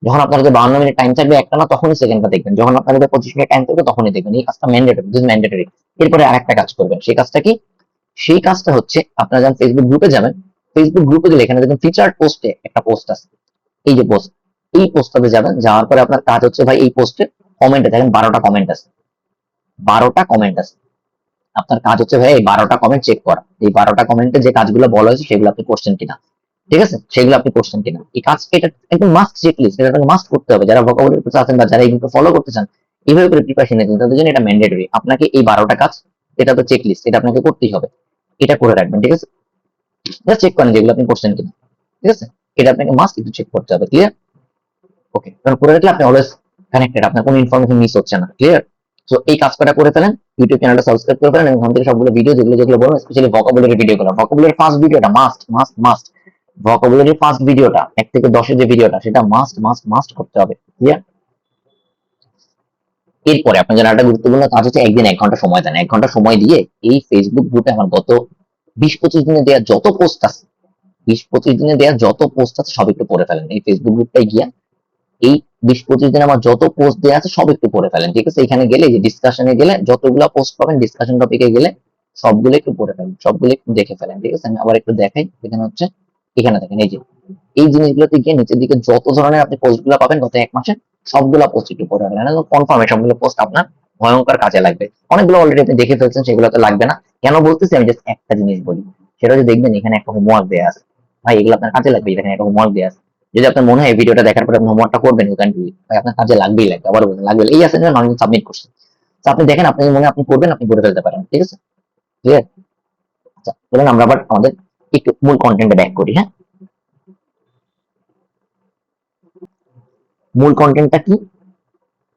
যখন আপনার হাতে 52 মিনিট টাইম থাকবে একটানা তখনই সেকেন্ডটা দেখবেন, যখন আপনার হাতে 25 মিনিট টাইম থাকবে তখনই দেখবেন। এই কাজটা ম্যান্ডেটরি, দিস ম্যান্ডেটরি। এরপরে আরেকটা কাজ করবেন, সেই কাজটা কি? সেই কাজটা হচ্ছে আপনারা যখন ফেসবুক গ্রুপে যাবেন, ফেসবুক গ্রুপে গেলে এখানে দেখবেন ফিচার্ড পোস্টে একটা পোস্ট আছে, এই যে পোস্ট, এই পোস্টটাতে যাবেন, যাওয়ার পরে আপনার কাজ হচ্ছে ভাই এই পোস্টে কমেন্টে দেখেন 12টা কমেন্ট আছে, 12টা কমেন্ট আছে। আপনার কাজ হচ্ছে ভাই এই 12টা কমেন্ট চেক করা, এই 12টা কমেন্টে যে কাজগুলো বলা হয়েছে সেগুলো আপনি করছেন কিনা, ঠিক আছে, সেগুলো আপনি করছেন কিনা। এই কাজ এটা একদম মাস্ট চেক লিস্ট, এটা আপনাকে মাস্ট করতে হবে। যারা ভোকাবুলারি কোর্স আছেন বা যারা এগুলো ফলো করতে চান, এইভাবে করে প্রিপারেশন নিতে তাদের জন্য এটা ম্যান্ডেটরি। আপনাকে এই 12টা কাজ, এটা তো চেক লিস্ট, এটা আপনাকে করতেই হবে, এটা করে রাখবেন, ঠিক আছে। এটা চেক করেন যেগুলো আপনি করছেন কিনা, ঠিক আছে, এটা আপনাকে মাস্ট একটু চেক করতে হবে, ক্লিয়ার? ওকে, কারণ করে রাখলে আপনি অলওয়েজ কানেক্টেড, আপনার কোনো ইনফরমেশন মিস হচ্ছে না, ক্লিয়ার? সো এই কাজ কটা করে ফেলেন, ইউটিউব চ্যানেলটা সাবস্ক্রাইব করে ফেলেন এবং ওখান থেকে সবগুলো ভিডিও যেগুলো যেগুলো বলুন, স্পেশালি ভোকাবুলারি ভিডিওগুলো, ভোকাবুলারি ফার্স্ট ভিডিওটা must must must, vocabulary first ভিডিওটা 1 থেকে 10 যে ভিডিওটা সেটা মাস্ট মাস্ট মাস্ট করতে হবে, ক্লিয়ার? এরপরে আপনার জন্য একটা গুরুত্বপূর্ণ কাজ হচ্ছে একদিন 1 ঘন্টা সময় দেন, 1 ঘন্টা সময় দিয়ে এই ফেসবুক গ্রুপে আমার গত 20-25 দিনে দেওয়া যত পোস্ট আছে, 20-25 দিনে দেওয়া যত পোস্ট আছে সব একটু পড়ে ফেলেন। এই ফেসবুক গ্রুপটায় গিয়া এই 20-25 দিন আমার যত পোস্ট দেওয়া আছে সব একটু পড়ে ফেলেন, ঠিক আছে। এখানে গেলে যে ডিসকাশনে গেলে যতগুলো পোস্ট পাবেন, ডিসকাশন টপিকে গেলে সবগুলো একটু পড়ে ফেলেন, সবগুলো একটু দেখে ফেলেন, ঠিক আছে। আমি আবার একটু দেখাই, এখানে হচ্ছে, এখানে দেখেন এই যে এই জিনিসগুলোতে গিয়ে নিচের দিকে যত ধরনের আপনি পোস্টগুলো পাবেন গত 1 মাসে সবগুলা পোস্ট একটু পড়ে ফেলেন, কনফার্ম সবগুলো পোস্ট আপনার ভয়ঙ্কর কাজে লাগবে। অনেকগুলো অলরেডি আপনি দেখে ফেলছেন, সেগুলো তো লাগবে না। কেন বলতেছি, আমি জাস্ট একটা জিনিস বলি, সেটা হচ্ছে দেখবেন এখানে একটা হোমওয়ার্ক দেওয়া আছে, ভাই এগুলো আপনার কাজে লাগবে, এখানে একটা হোমওয়ার্ক দেওয়া আছে। যদি আপনার মনে হয় এই ভিডিওটা দেখার পরে আপনি হোমওয়ার্কটা করবেন, ইউ ক্যান ডু ইট, ভাই আপনার কাজে লাগবেই লাগবে, আবার বলবেন লাগবে, এই আছে মানুষ সাবমিট করছে। তো আপনি দেখেন, আপনি মনে হয় আপনি করবেন, আপনি করে ফেলতে পারেন, ঠিক আছে, ক্লিয়ার? আচ্ছা বলেন, আমরা আবার আমাদের একটু মূল কন্টেন্টে ব্যাক করি, হ্যাঁ। মূল কন্টেন্টটা কি?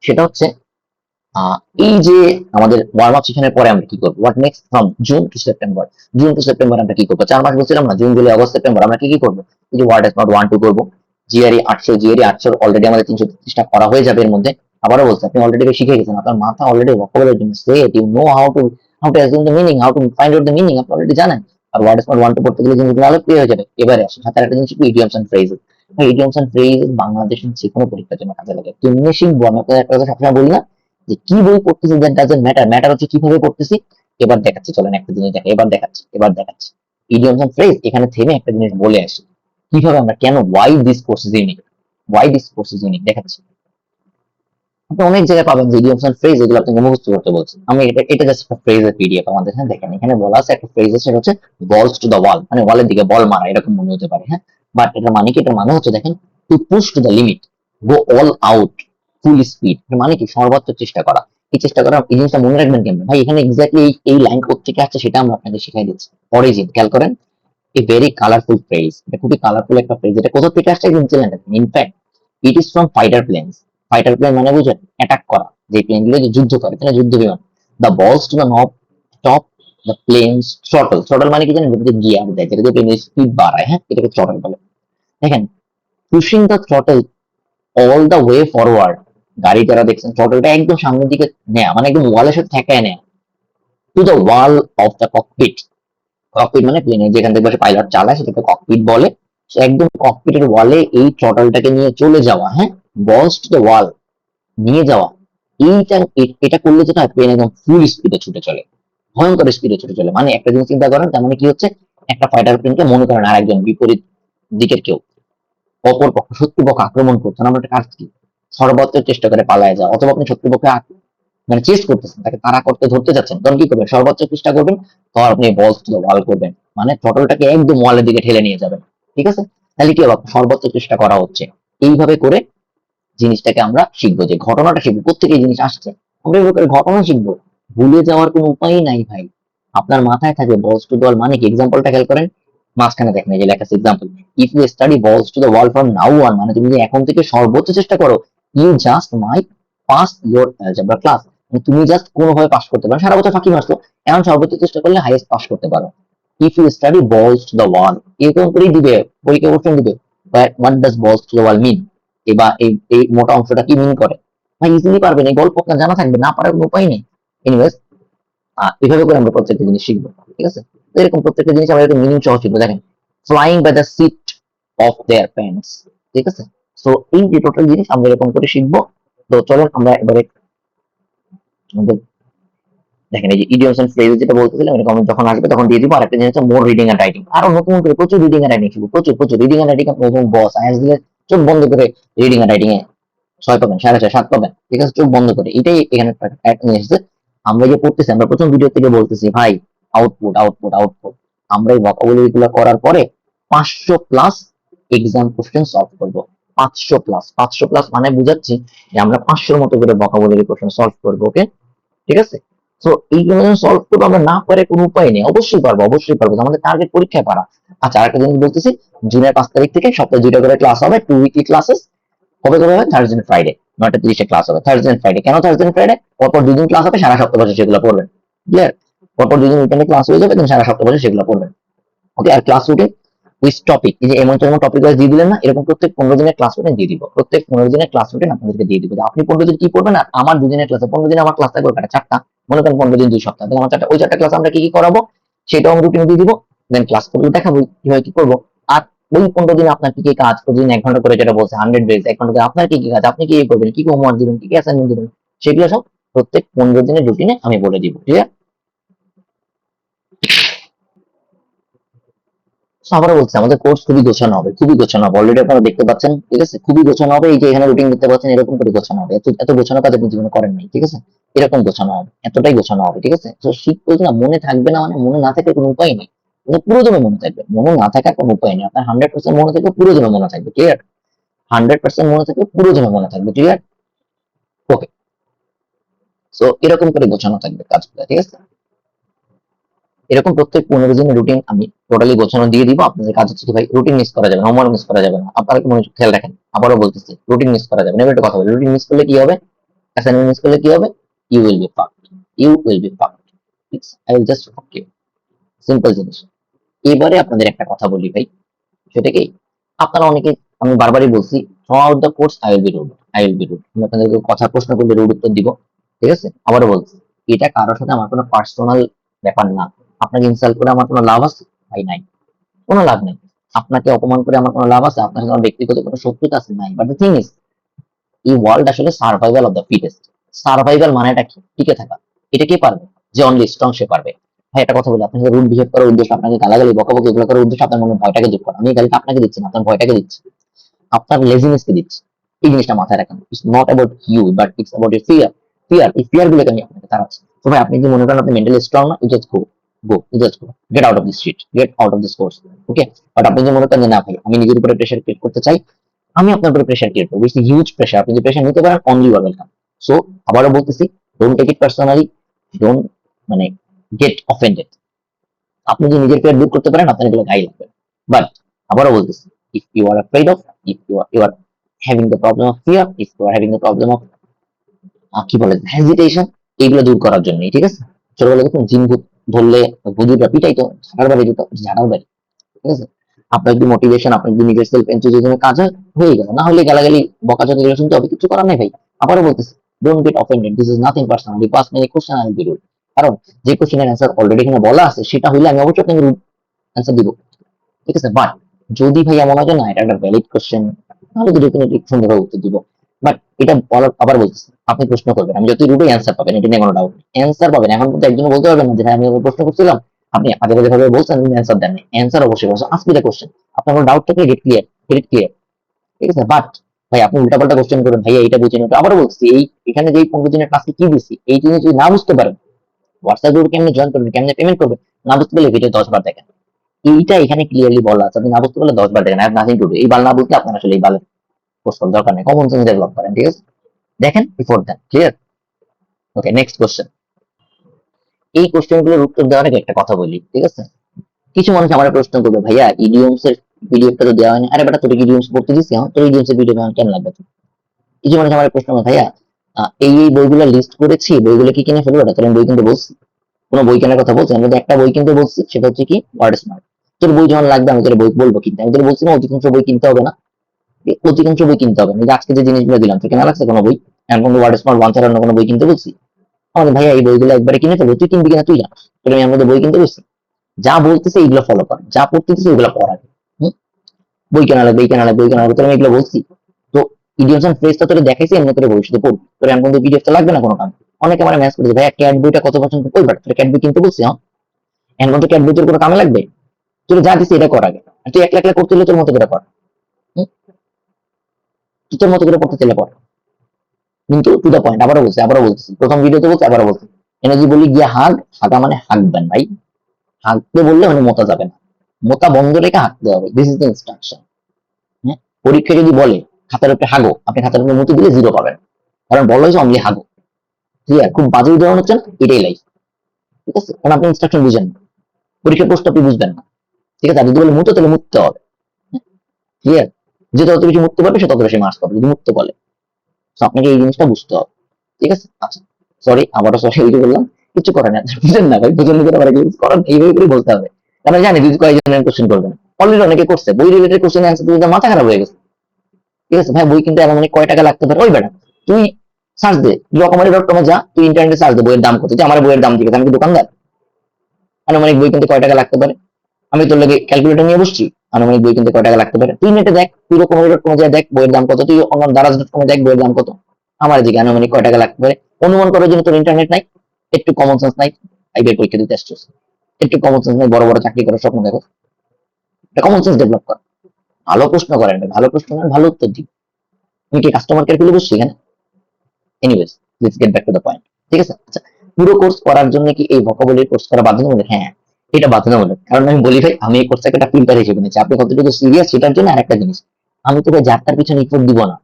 সেটা হচ্ছে আহ, এই যে আমাদের ওয়ার্ম আপ সেশনের পরে আমরা কি করবো, what next from June to September. June to September আমরা কি করবো, 4 মাস বলছিলাম না, জুন জুলাই আগস্ট সেপ্টেম্বর আমরা কি কি করবো? এই যে ওয়ার্ড নট 1-2 করবো, জিআরই 800, জিআরই 800 অলরেডি আমাদের 333টা করা হয়ে যাবে এর মধ্যে। আবারও বলছি, আপনি অলরেডি শিখে গেছেন, আপনার মাথা অলরেডি ভোকাবুলারি জন্য set, you know how to assume the meaning, how to find out the meaning, আপনি অলরেডি জানেন। আর ওয়ার্ড নট 1-2 করতে গেলে জিনিসগুলো আরো ক্লিয়ার হয়ে যাবে। এবারে আসেন, সাথে একটা জিনিস, idioms and phrases. Idioms and phrases বাংলাদেশের যে কোনো পরীক্ষার জন্য কাজে লাগে। কেমনে শিখবো, আমি আপনাদের একটা কথা সবসময় বলি না, যে কি বই পড়তেছি দ্যাট ডাজন্ট ম্যাটার, ম্যাটার হচ্ছে কিভাবে পড়তেছি। এবার দেখাচ্ছি, চলেন একটা জিনিস দেখা, এবার দেখাচ্ছি ইডিয়মস এন্ড ফ্রেজ। এখানে থেমে একটা জিনিস বলে আসি, কিভাবে আমরা কেন, why this course is unique, why this course is unique দেখাচ্ছি। আপনি অনেক জায়গায় পাবেন যে ইডিয়মস এন্ড ফ্রেজ এগুলো আপনাকে মুখস্থ করতে বলছে। আমি এটা জাস্ট একটা ফ্রেজের পিডিএফ আমাদের, হ্যাঁ দেখেন এখানে বলা আছে একটা ফ্রেজ, সেটা হচ্ছে বলস টু দ্য ওয়াল, মানে ওয়ালের দিকে বল মারা, এরকম মনে হতে পারে, হ্যাঁ। বাট এটার মানে কি? এটার মানে হচ্ছে দেখেন, two push to the limit, go all out, full speed. এর মানে কি? সর্বোচ্চ চেষ্টা করা। এই চেষ্টা করা, এই জিনিসটা মনে রাখবেন কেমন ভাই, এখানে এক্স্যাক্টলি এই লাইন কোত্থেকে আসছে সেটা আমরা আপনাদের শিখাই দিচ্ছি। অরিজিন খেয়াল করেন, এ ভেরি কালারফুল ফ্রেজ, এটা খুবই কালারফুল একটা ফ্রেজ। এটা কোথা থেকে আসছে একদম challenge. In fact it is from fighter planes. Fighter plane মানে বুঝেন, অ্যাটাক করা, যে প্লেনগুলো যে যুদ্ধ করে, তাহলে যুদ্ধ বিমান। দ্য বলস টু দ্য নব top the planes throttle. Throttle মানে কি জানেন? যেটাতে গিয়ার দেয়, যেটাতে প্লেনের স্পিড বাড়ায়, হ্যাঁ, এটাকে থ্রটল বলে। দেখেন, pushing the throttle all the way forward. গাড়ি যারা দেখছেন, থ্রটলটা একদম সামনের দিকে নেয়া, মানে একদম ওয়ালের সাথে ঠেকায় নেয়া, to the wall of the cockpit. Cockpit মানে প্লেনে যেখান থেকে বসে পাইলট চালায় সেটাকে ককপিট বলে। সে একদম ককপিটের ওয়ালে এই থ্রটলটাকে নিয়ে চলে যাওয়া, হ্যাঁ, বলস টু দ্য ওয়াল, নিয়ে যাওয়া। এটা করলে যেটা হয়, প্লেন একদম ফুল স্পিডে ছুটে চলে, ভয়ঙ্কর স্পিডে ছুটে চলে। মানে একটা জিনিস চিন্তা করেন, তার মানে কি হচ্ছে, একটা ফাইটার প্লেনকে মনে করেন আরেকজন বিপরীত দিকের কেউ, অপর পক্ষ শত্রুপক্ষ আক্রমণ করছেন, আমরা একটা কাজ কি, সর্বোচ্চ চেষ্টা করে পালায় যাওয়া, অথবা আপনি শত্রুপক্ষে মানে চেস করতেছেন, তাকে তাড়া করতে ধরতে যাচ্ছেন, তখন কি করবেন? সর্বোচ্চ চেষ্টা করবেন, তখন আপনি বলস টু দ্য ওয়াল করবেন, মানে থ্রটলটাকে একদম ওয়ালের দিকে ঠেলে নিয়ে যাবেন, ঠিক আছে। তাহলে কি হবে? সর্বোচ্চ চেষ্টা করা হচ্ছে। এইভাবে করে জিনিসটাকে আমরা শিখবো, যে ঘটনাটা শিখবো, কোথেকে এই জিনিস আসছে, আমরা এভাবে করে ঘটনা শিখবো। ভুলে যাওয়ার কোনো উপায় নাই ভাই, আপনার মাথায় থাকবে বলস টু দ্য ওয়াল মানে কি। এক্সাম্পলটা খেয়াল করেন, মাঝখানে দেখেন এই যে লেখা আছে example, if you study balls to the wall from now on, মানে তুমি যদি এখন থেকে সর্বোচ্চ চেষ্টা করো, you just might pass your algebra class, তুমি জাস্ট কোনোভাবে পাস করতে পারো, সারা বছর ফাঁকি মারছো, এখন সর্বোচ্চ চেষ্টা করলে হাইয়েস্ট পাস করতে পারো। If you study balls to the ওয়াল, এরকম করেই দিবে, পরীক্ষা কোশ্চেন দিবে। হোয়াট ডাজ বলস টু দ্য ওয়াল মিন, এবার এই এই মোটা অংশটা কি মিন করে? ভাই ইজিলি পারবেন, এই গল্প আপনার জানা থাকবে, না পারার কোনো উপায় নেই। এনিওয়েজ, এভাবে করে আমরা প্রত্যেকটা জিনিস শিখবো, ঠিক আছে? তো এরকম প্রত্যেকটা জিনিস আমরা এরকম মিনিং সহ শিখবো। দেখেন, flying by the seat of their pants, ঠিক আছে? তো এই যে টোটাল জিনিস আমরা এরকম করে শিখবো। তো চলেন আমরা এবারে আমাদের, দেখেন এই যে ইডিয়মস এন্ড ফ্রেজ যেটা বলতেছিলাম, এটা কমেন্ট যখন আসবে তখন দিয়ে দিব। আর একটা জিনিস হচ্ছে মোর রিডিং এন্ড রাইটিং, আরো নতুন করে প্রচুর রিডিং এন্ড রাইটিং শিখবো, প্রচুর প্রচুর রিডিং এন্ড রাইটিং। আপনি যখন বস আইএস দিলে চোখ বন্ধ করে রিডিং এন্ড রাইটিং এ 6 পাবেন, 6.5 7 পাবেন, ঠিক আছে? চোখ বন্ধ করে। এটাই এখানে একটা নিয়ে এসেছে। আমরা যে পড়তেছি, আমরা প্রথম ভিডিও থেকে বলতেছি ভাই আউটপুট আউটপুট আউটপুট। আমরা এই ভোকাবুলারি গুলো করার পরে 500 প্লাস এক্সাম কোশ্চেন সলভ করবো। 500 প্লাস, 500 প্লাস মানে বুঝাচ্ছি যে আমরা 500 মতো করে ভোকাবুলারি কোশ্চেন সলভ করবো। ওকে, ঠিক আছে? তো এইগুলো সলভ করবো, আমরা না পারে কোনো উপায় নেই। অবশ্যই পারবো, অবশ্যই পারবো, আমাদের টার্গেট পরীক্ষায় পারা। আচ্ছা, আরেকটা জিনিস বলতেছি, জুনের 5 তারিখ থেকে সপ্তাহে 2টা করে ক্লাস হবে, 2 উইকলি ক্লাসেস। কবে কবে হবে? থার্সডে এন্ড ফ্রাইডে, 9টা 30-এ ক্লাস হবে। থার্সডে এন্ড ফ্রাইডে, কেন থার্সডে এন্ড ফ্রাইডে? পরপর 2 দিন ক্লাস হবে, সারা সপ্তাহ বসে সেগুলো পড়বেন। ক্লিয়ার? পরপর 2 দিন উইকেন্ডে ক্লাস হয়ে যাবে, দেন সারা সপ্তাহ বসে সেগুলো পড়বেন। ওকে, আর ক্লাস রুটিন উইথ টপিক, এই যে এমন তেমন টপিক ওয়াইজ দিয়ে দিলেন না, এরকম প্রত্যেক 15 দিনের ক্লাস রুটিন দিয়ে দিব। প্রত্যেক 15 দিনের ক্লাস রুটিন আপনাদেরকে দিয়ে দিব। আপনি 15 দিন কি করবেন, আর আমার 2 দিনের ক্লাসে 15 দিন আমার ক্লাস থাকবে ওখানে 4টা, মনে করেন 15 দিন 2 সপ্তাহ, তাহলে আমার 4টা, ওই 4টা ক্লাস আমরা কি কি করাবো সেটাও আমি রুটিন দিয়ে দিব। দেন ক্লাস করে দেখাবো কিভাবে কি করবো। আর ওই 15 দিন আপনার কি কি কাজ, প্রতিদিন 1 ঘন্টা করে, যেটা বলছে 100 বেজ 1 ঘন্টা করে আপনার কি কি কাজ, আপনি কি কি করবেন, কি কি হোমওয়ার্ক দিবেন, কি কি অ্যাসাইনমেন্ট দিবেন, সেগুলো সব প্রত্যেক 15 দিনের রুটিনে আমি বলে দিব। ঠিক আছে? আবারও বলছি, আমাদের কোর্স খুবই গোছানো হবে, খুবই গোছানো হবে। অলরেডি আপনারা দেখতে পাচ্ছেন, ঠিক আছে? খুবই গোছানো হবে। এই যে এখানে রুটিন দেখতে পাচ্ছেন, এরকম করে গোছানো হবে। এত এত গোছানো কাজ আপনি জীবনে করেন নাই, ঠিক আছে? এরকম গোছানো হবে, এতটাই গোছানো হবে, ঠিক আছে? তো শিখতে না মনে থাকবে না, মানে মনে না থাকার কোনো উপায় নেই। মানে পুরো জন্য মনে থাকবে, মনে না থাকার কোনো উপায় নেই। আপনার 100% মনে থাকবে, পুরো জন্য মনে থাকবে। ক্লিয়ার? 100% মনে থাকবে, পুরো জন্য মনে থাকবে। ক্লিয়ার? ওকে, সো এরকম করে গোছানো থাকবে কাজগুলো, ঠিক আছে? এরকম প্রত্যেক 15 দিনের রুটিন আমি টোটালি গোছানো দিয়ে দিব। আপনাদের কাজ হচ্ছে কি ভাই, রুটিন মিস করা যাবে না, হোমওয়ার্ক মিস করা যাবে না। আপনারা একটু মনোযোগ খেয়াল রাখেন, আবারও বলতেছি, রুটিন মিস করা যাবে না। এবার একটা কথা বলি, রুটিন মিস করলে কি হবে, অ্যাসাইনমেন্ট মিস করলে কি হবে? You will be fucked, you will be fucked. I will just fuck you, simple জিনিস। এবারে আপনাদের একটা কথা বলি ভাই, সেটা কি, আপনারা অনেকে, আমি বারবারই বলছি, throughout the course I will be rude, I will be rude. আমি আপনাদেরকে কথা প্রশ্ন করলে রুড উত্তর দিব, ঠিক আছে? আবারও বলছি, এটা কারোর সাথে আমার কোনো পার্সোনাল ব্যাপার না। আপনাকে ইনসাল্ট করে আমার কোনো লাভ আছে? ভাই নাই, কোনো লাভ নেই। আপনাকে অপমান করে আমার কোনো লাভ আছে? আপনার সাথে আমার ব্যক্তিগত কোনো শত্রুতা আছে? নাই। বাট দ্য থিং ইজ, এই ওয়ার্ল্ড আসলে survival of the fittest. Survival মানেটা কি? টিকে থাকা। এটা কে পারবে? যে অনলি স্ট্রং সে পারবে। ভাই একটা কথা বলি, আপনার সাথে রুড বিহেভ করার উদ্দেশ্য, আপনাকে গালাগালি বকাবকি এগুলো করার উদ্দেশ্য আপনার মনে ভয়টাকে যোগ করা। আমি এই গালিটা আপনাকে দিচ্ছি না, আপনার ভয়টাকে দিচ্ছি, আপনার লেজিনেসকে দিচ্ছি। এই জিনিসটা মাথায় রাখেন। It's not about you, but it's about your fear. Fear, এই ফিয়ার গুলোকে আমি আপনাকে তাড়াচ্ছি। তো ভাই আপনি কি মনে করেন আপনি মেন্টালি স্ট্রং না, you just go, go, you just go, get out of this shit, get out of this course. Okay? But আপনি যে মনে করেন যে না ভাই আমি নিজের উপরে প্রেশার ক্রিয়েট করতে চাই, আমি আপনার উপরে প্রেশার ক্রিয়েট করবো, ইটস হিউজ প্রেশার। আপনি যে প্রেশার নিতে পারেন, only you are welcome. So আবারও বলতেছি, don't take it personally, don't, মানে গেট অফেন্ডেড। আপনি যদি নিজের ফিয়ার দূর করতে পারেন, আপনার এগুলো গায়ে লাগবে। বাট আবারও বলতেছি, if you are afraid of, if you are having the problem of fear, if you are having the problem of কি বলে হেজিটেশন, এইগুলো দূর করার জন্য, ঠিক আছে? ছোটবেলা যখন জিন ভূত ধরলে ভূতুরা পিটাইতো, ঝাড়ার বাড়ি যেত, ঝাড়ার বাড়ি, ঠিক আছে? আপনার যদি মোটিভেশন, আপনার যদি নিজের সেলফ এনথুজিয়াজমের কাজ হয়, হয়ে গেল। না হলে গালাগালি বকাঝকা এগুলো শুনতে হবে, কিছু করার নাই ভাই। আবারও বলতেছি, don't get offended, this is nothing personal, you pass me a question I will be rude. কারণ যে কোশ্চেনের অ্যান্সার অলরেডি এখানে বলা আছে, সেটা হইলে আমি অবশ্যই আপনাকে রুড অ্যান্সার দিব, ঠিক আছে? বাট যদি ভাই এমন হয় যে না এটা একটা ভ্যালিড কোশ্চেন, তাহলে তো ডেফিনেটলি সুন্দরভাবে উত্তর দিব। বাট এটা বলার, আবার বলতেছি, আপনি প্রশ্ন করবেন, আমি যতই রুটে অ্যান্সার পাবেন, এটা নিয়ে কোনো ডাউট নেই, অ্যান্সার পাবেন। এখন কিন্তু একজন বলতে পারবেন না যে হ্যাঁ আমি আপনাকে প্রশ্ন করছিলাম, আপনি আগে বাজে ভাবে বলছেন, আপনি অ্যান্সার দেননি। অ্যান্সার অবশ্যই বলছেন, আজকে দ্য কোশ্চেন, আপনার কোনো ডাউট থাকলে গেট ক্লিয়ার, গেট ক্লিয়ার, ঠিক আছে? বাট ভাই আপনি উল্টাপাল্টা কোশ্চেন করেন, ভাইয়া এইটা বুঝেন, ওটা। আবারও বলছি, এই এখানে যেই 15 দিনের ক্লাসে কি দিছি, এই জিনিস যদি না বুঝতে পারেন, হোয়াটসঅ্যাপ গ্রুপ কেমনে জয়েন করবেন, কেমনে পেমেন্ট করবেন, না বুঝতে পারলে ভিডিও 10 বার দেখেন। এইটা এখানে ক্লিয়ারলি বলা আছে, আপনি না বুঝতে পারলে 10 বার দেখেন। আর নাথিং টু ডু, এই বাল না বুঝলে আপনার আসলে এই বালের কোর্স করার দরকার নেই, কমন সেন্স ডেভেলপ করেন, ঠিক আছে? দেখেন বিফোর দেন, ক্লিয়ার? ওকে, নেক্সট কোশ্চেন। এই কোশ্চেন গুলোর উত্তর দেওয়ার আগে একটা কথা বলি, ঠিক আছে? কিছু মানুষ আমার প্রশ্ন করবে, ভাইয়া ইডিয়মস এর পিডিএফটা তো দেওয়া হয়নি। আরে বেটা, তোর ইডিয়মস পড়তে দিছি, তোর ইডিয়মস এর পিডিএফ কেন লাগবে? কিছু মানুষ আমার প্রশ্ন করে, ভাইয়া এই এই বইগুলো লিস্ট করেছি, বইগুলো কি কিনে ফেলবো? তাহলে আমি বই কিনতে বলছি? কোনো বই কেনার কথা বলছি? আমি যদি একটা বই কিনতে বলছি, সেটা হচ্ছে কি, ওয়ার্ড স্মার্ট। তোর বই যখন লাগবে আমি তোর বই বলবো কিনতে, আমি তোর বলছি না অধিকাংশ বই কিনতে হবে না, অধিকাংশ বই কিনতে হবে না। আজকে যে জিনিসগুলো দিলাম, তোর কেনা লাগছে কোনো বই? এখন কিন্তু ওয়ার্ড স্মার্ট 1 ছাড়া অন্য কোনো বই কিনতে বলছি? আমাদের ভাইয়া এই বইগুলো একবারে কিনে ফেলো, তুই কিনবি কিনা তুই জানিস, তোর আমি আমাদের বই কিনতে বলছি? যা বলতেছে এইগুলো ফলো কর, যা পড়তেছে ওইগুলো পড়া। বই কেনা লাগবে, বই কেনা লাগবে, বই কেনা লাগবে, তোর আমি এগুলো বলছি? তো ইডিয়মস এন্ড ফ্রেজটা তোরে দেখাইছি এমনি করে ভবিষ্যতে পড়বি, তোর এখন কিন্তু পিডিএফ তো লাগবে না কোনো কাম। অনেকে আমার ম্যাচ করেছে, ভাইয়া ক্যাট বইটা কত পছন্দ করবে, তোর ক্যাট বই কিনতে বলছি? হ্যাঁ, এখন তো ক্যাট বই তোর কোনো কামে লাগবে? তুই যা দিচ্ছি এটা কর আগে, আর তুই একলা একলা করতে হলে তোর মতো করে কর। হুম? তুই তোর মতো করে পড়তে চাইলে কর, কিন্তু টু দা পয়েন্ট। আবারও বলতেছি, প্রথম ভিডিওতে বলছি, আবারও বলছি, এনে যদি বলি গিয়ে হাগ, হাগা মানে হাগবেন ভাই, হাগতে বললে মানে মোতা যাবে না, মোতা বন্ধ রেখে হাঁকতে হবে, দিস ইজ দ্য ইনস্ট্রাকশন। হ্যাঁ, পরীক্ষা যদি বলে খাতার উপরে হাগো, আপনি খাতার উপরে মুতি দিলে 0 পাবেন, কারণ বলা হয়েছে অনলি হাগো। ক্লিয়ার? খুব বাজে উদাহরণ হচ্ছে না, এটাই লাইফ। ঠিক আছে, কারণ আপনি ইনস্ট্রাকশন বুঝেন না, পরীক্ষার প্রশ্ন আপনি বুঝবেন না। ঠিক আছে, আর যদি বলে মুতো তাহলে মুততে হবে। ক্লিয়ার? যে তত বেশি মুততে পারবে সে তত বেশি মার্কস পাবে, যদি মুততে বলে। তো আপনাকে এই জিনিসটা বুঝতে হবে। ঠিক আছে, আচ্ছা, সরি, আবারও সরি এই যে বললাম, কিছু করার নেই, বুঝেন না ভাই, বুঝেন না আবার করার এইভাবে করে বলতে হবে, কারণ জানি যদি কয়েকজন কোশ্চেন করবেন, অলরেডি অনেকে করছে, বই রিলেটেড কোশ্চেন অ্যান্সার দিতে মাথা খারাপ হয়ে গেছে। ঠিক আছে ভাই, বই কিনতে এমন মানে কয় টাকা লাগতে পারে, ওই বেটা তুই সার্চ দে, রকমারি.com যা, তুই ইন্টারনেটে সার্চ দে বইয়ের দাম কত, যে আমার বইয়ের দাম ঠিক আছে, আমি কি দোকানদার? আনুমানিক বই কিনতে কয় টাকা লাগতে পারে, আমি তোর লাগে ক্যালকুলেটর নিয়ে বসছি, আনুমানিক বই কিনতে কয় টাকা লাগতে পারে, তুই নেটে দেখ, তুই রকমারি.com যা দেখ বইয়ের দাম কত, তুই অন্য দারাজ.com দেখ বইয়ের দাম কত, আমার দিকে আনুমানিক কয় টাকা লাগতে পারে অনুমান করার জন্য তোর ইন্টারনেট নাই, একটু কমন সেন্স নাই, আইবির পরীক্ষা দিতে আসছিস, একটু কমন সেন্স নাই, বড় বড় চাকরি করার স্বপ্ন দেখো, কমন সেন্স ডেভেলপ কর, ভালো প্রশ্ন করেন, ভালো প্রশ্ন করেন, ভালো উত্তর দিই, তুমি কি কাস্টমার কেয়ার খুলে বসছি এখানে? Anyways, let's get back to the point. ঠিক আছে, আচ্ছা, পুরো কোর্স করার জন্য কি এই ভোকাবুলারি কোর্স করা বাধ্যতামূলক? হ্যাঁ, এটা বাধ্যতামূলক, কারণ আমি বলি ভাই, আমি এই কোর্সটাকে একটা ফিল্টার হিসেবে নিচ্ছি, আপনি কতটুকু সিরিয়াস সেটার জন্য। আর একটা জিনিস, আমি তো ভাই যার তার পিছনে ইফোর্ট দিব না,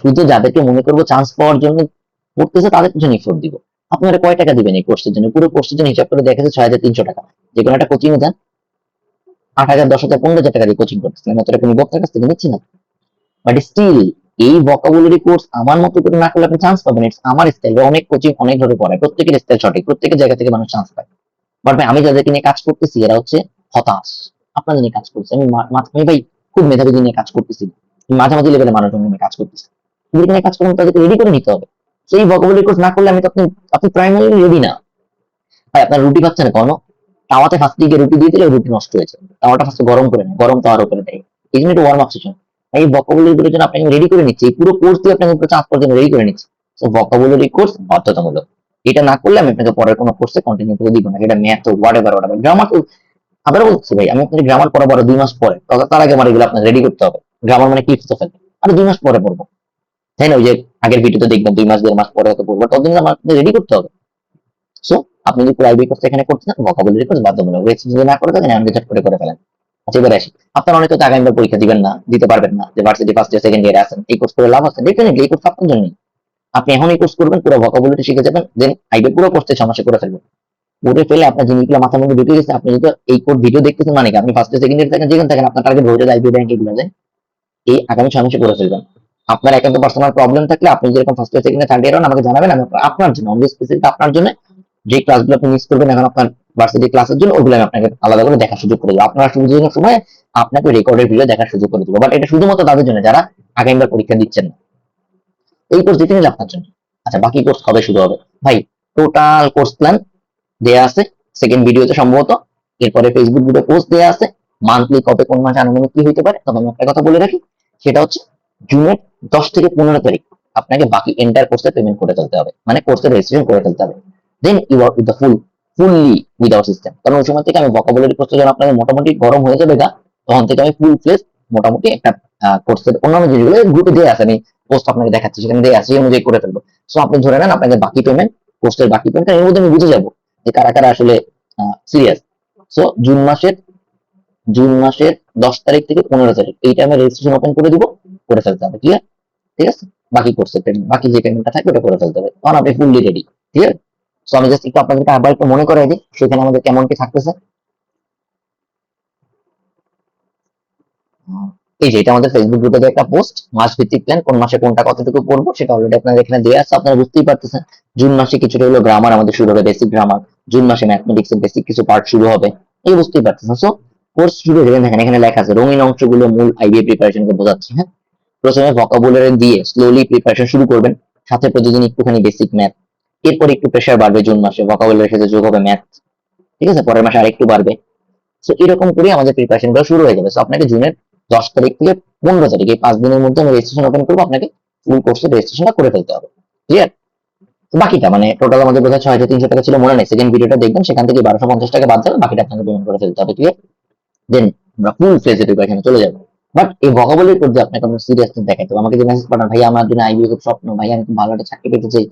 শুধু যাদেরকে মনে করবো চান্স পাওয়ার জন্য পড়তেছে তাদের পিছনে ইফোর্ট দিব। আপনারা কয় টাকা দিবেন এই কোর্সের জন্য? পুরো কোর্সের জন্য হিসাব করে দেখেছে 6,300 টাকা। যে কোনো একটা কোচিং এ যান, 8,000, 10,000, 15,000 টাকা দিয়ে কোচিং করতেছিলেন, অত টাকা নিবক্তার কাছ থেকে নিচ্ছি না। বাট স্টিল এই ভোকাবুলারি কোর্স আমার মতো করে না করলে আপনি চান্স পাবেন, ইটস আমার স্টাইল। অনেক কোচিং অনেক ভাবে পড়ায়, প্রত্যেকের স্টাইল সঠিক, প্রত্যেকের জায়গা থেকে মানুষ চান্স পায়। বাট ভাই, আমি যাদেরকে নিয়ে কাজ করতেছি এরা হচ্ছে হতাশ। আপনাদের নিয়ে কাজ করছি আমি, আমি ভাই খুব মেধাবী নিয়ে কাজ করতেছি, মাঝামাঝি লেভেলের মানুষজন নিয়ে কাজ করতেছি, এদেরকে নিয়ে কাজ করলে তাদেরকে রেডি করে নিতে হবে। সেই ভোকাবুলারি কোর্স না করলে আমি তো আপনি প্রাইমারি রেডি না ভাই। আপনার রুটি পাচ্ছেন কোনো, তাওয়াতে ফার্স্ট দিকে রুটি দিয়ে দিলে রুটি নষ্ট হয়েছে, তাওয়াটা ফার্স্ট গরম করে নেয়, গরম তাওয়ার উপরে দেয়, এই জন্য একটু ওয়ার্ম আপ সেশন। এই ভোকাবুলারি গুলোর জন্য আপনাকে রেডি করে নিচ্ছি, এই পুরো কোর্স দিয়ে আপনাকে চান্স পাওয়ার জন্য রেডি করে নিচ্ছি। তো ভোকাবুলারি কোর্স বাধ্যতামূলক, এটা না করলে আমি আপনাকে পরের কোনো কোর্সে কন্টিনিউ করে দিব না, এটা ম্যাথ হোক, হোয়াট এভার, গ্রামার তো আবারও বলছি ভাই, আমি আপনাকে গ্রামার পড়াবো আরো 2 মাস পরে, তার আগে আমার এগুলো আপনাকে রেডি করতে হবে। গ্রামার মানে ক্লিপস তো ফেলবে, আরো 2 মাস পরে পড়বো, তাই না? ওই যে আগের ভিডিওতে দেখবেন 2 মাস 1.5 মাস পরে হয়তো পড়বো, ততদিন আমার রেডি করতে হবে। সো আপনি যদি প্রাইভেট কোর্স এখানে করতে চান, ভোকাবুলারি কোর্স বাধ্যতামূলক, রেজিস্ট্রেশন যদি না করে থাকেন আমি ঝট করে ফেলেন। আচ্ছা, এবার আসি, আপনার অনেকে তো আগামীবার পরীক্ষা দিবেন না, দিতে পারবেন না, যে ভার্সিটি ফার্স্ট ইয়ার সেকেন্ড ইয়ারে আছেন, এই কোর্স করে লাভ আছে? ডেফিনেটলি এই কোর্স আপনার জন্য। আপনি এখন এই কোর্স করবেন, পুরো ভোকাবুলারি শিখে যাবেন, দেন আইবে পুরো কোর্সে 6 মাসে করে ফেলবেন। করে ফেলে আপনার জিনিসগুলো মাথার মধ্যে ঢুকে গেছে, আপনি যদি এই কোর্স ভিডিও দেখতেছেন মানে কি, আপনি ফার্স্ট ইয়ার সেকেন্ড ইয়ার থাকেন, যেখানে থাকেন, আপনার টার্গেট হয়ে যায় আইবি ব্যাংকে গুলো যায়, এই আগামী 6 মাসে করে ফেলবেন। আপনার একান্ত পার্সোনাল প্রবলেম থাকলে আপনি যেরকম first year second year third year হন আমাকে জানাবেন, আমি আপনার জন্য অনলি স্পেসিফিক আপনার জন্য যে ক্লাসগুলো আপনি মিস করবেন এখন আপনার ভার্সিটি ক্লাসের জন্য, ওগুলো আমি আপনাকে আলাদা করে দেখার সুযোগ করে দেবো। আপনার সুযোগের সময় আপনাকে রেকর্ডের ভিডিও দেখার সুযোগ করে দেবো, বাট এটা শুধুমাত্র তাদের জন্য যারা আগামীবার পরীক্ষা দিচ্ছেন না। এই কোর্স দিতে নিলে আপনার জন্য। আচ্ছা, বাকি কোর্স কবে শুরু হবে ভাই? টোটাল কোর্স প্ল্যান দেয়া আছে সেকেন্ড ভিডিওতে সম্ভবত, এরপরে ফেসবুক গ্রুপে পোস্ট দেয়া আছে, মান্থলি কবে কোন মাসে আনুমানিক কি হইতে পারে। তবে আমি একটা কথা বলে রাখি, সেটা হচ্ছে জুনের 10 থেকে 15 তারিখ আপনাকে বাকি এন্টার কোর্সের পেমেন্ট করে ফেলতে হবে, মানে কোর্সের রেজিস্ট্রেশন করে ফেলতে হবে, then you are with the fully with our system. কারণ ওই সময় থেকে আমি ভোকাবুলারি কোর্সটা যখন আপনাকে মোটামুটি গরম হয়ে যাবে গা, তখন থেকে আমি ফুল ফ্লেজ মোটামুটি একটা কোর্সের অন্যান্য জিনিসগুলো গ্রুপে দিয়ে আছে, আমি পোস্ট আপনাকে দেখাচ্ছি, সেখানে দিয়ে আছে, এই অনুযায়ী করে ফেলবো। সো আপনি ধরে নেন আপনাদের বাকি পেমেন্ট, কোর্সের বাকি পেমেন্ট, এর মধ্যে আমি বুঝে যাবো যে কারা কারা আসলে সিরিয়াস। সো জুন মাসের 10 তারিখ থেকে 15 তারিখ এই টাইমে রেজিস্ট্রেশন ওপেন করে দিব, করে ফেলতে হবে। ক্লিয়ার? ঠিক আছে, বাকি কোর্সের পেমেন্ট, বাকি যে পেমেন্টটা থাকবে ওটা করে ফেলতে হবে, তখন আপনি ফুললি রেডি। ক্লিয়ার? সো আমি জাস্ট একটু আপনাদেরকে আবার একটু মনে করাই দিই সেখানে আমাদের কেমন কি থাকতেছে। এই যে এটা আমাদের ফেসবুক গ্রুপে একটা পোস্ট, মাস ভিত্তিক প্ল্যান, কোন মাসে কোনটা কতটুকু পড়বো সেটা অলরেডি আপনাদের এখানে দেওয়া আছে, আপনারা বুঝতেই পারতেছেন। জুন মাসে কিছুটা হলো গ্রামার আমাদের শুরু হবে, বেসিক গ্রামার। জুন মাসে ম্যাথমেটিক্স এর বেসিক কিছু পার্ট শুরু হবে, এই বুঝতেই পারতেছেন। সো কোর্স শুরু হয়ে দেখেন এখানে লেখা আছে রঙিন অংশগুলো মূল আইবিএ প্রিপারেশনকে বোঝাচ্ছে। হ্যাঁ, প্রথমে ভোকাবুলারি দিয়ে স্লোলি প্রিপারেশন শুরু করবেন, সাথে প্রতিদিন একটুখানি বেসিক ম্যাথ, এরপর একটু প্রেশার বাড়বে জুন মাসে, ভোকাবুলারির সাথে যোগ হবে ম্যাথ, ঠিক আছে, পরের মাসে আরেকটু বাড়বে। সো এরকম করে আমাদের প্রিপারেশন গুলো শুরু হয়ে যাবে। সো আপনাকে জুনের 10 তারিখ থেকে 15 তারিখ এই 5 দিনের মধ্যে আমি রেজিস্ট্রেশন ওপেন করবো, আপনাকে ফুল কোর্সে রেজিস্ট্রেশনটা করে ফেলতে হবে। ক্লিয়ার? বাকিটা মানে টোটাল আমাদের বোধহয় 6,300 টাকা ছিল, মনে নেই, সেকেন্ড ভিডিওটা দেখবেন, সেখান থেকে 1250 টাকা বাদ যাবে, বাকিটা আপনাকে পেমেন্ট করে ফেলতে হবে। ক্লিয়ার? দেন আমরা ফুল ফ্লেজে প্রিপারেশনে চলে যাবো। বাট এই ভোকাবুলারির উপর যে আপনাকে আপনার সিরিয়াসনেস দেখাতে হবে, আমাকে যে মেসেজ পাঠান, ভাই আমার জন্য আইবি খুব স্বপ্ন, ভাই আমি খুব ভালো একটা চাকরি পেতে চাই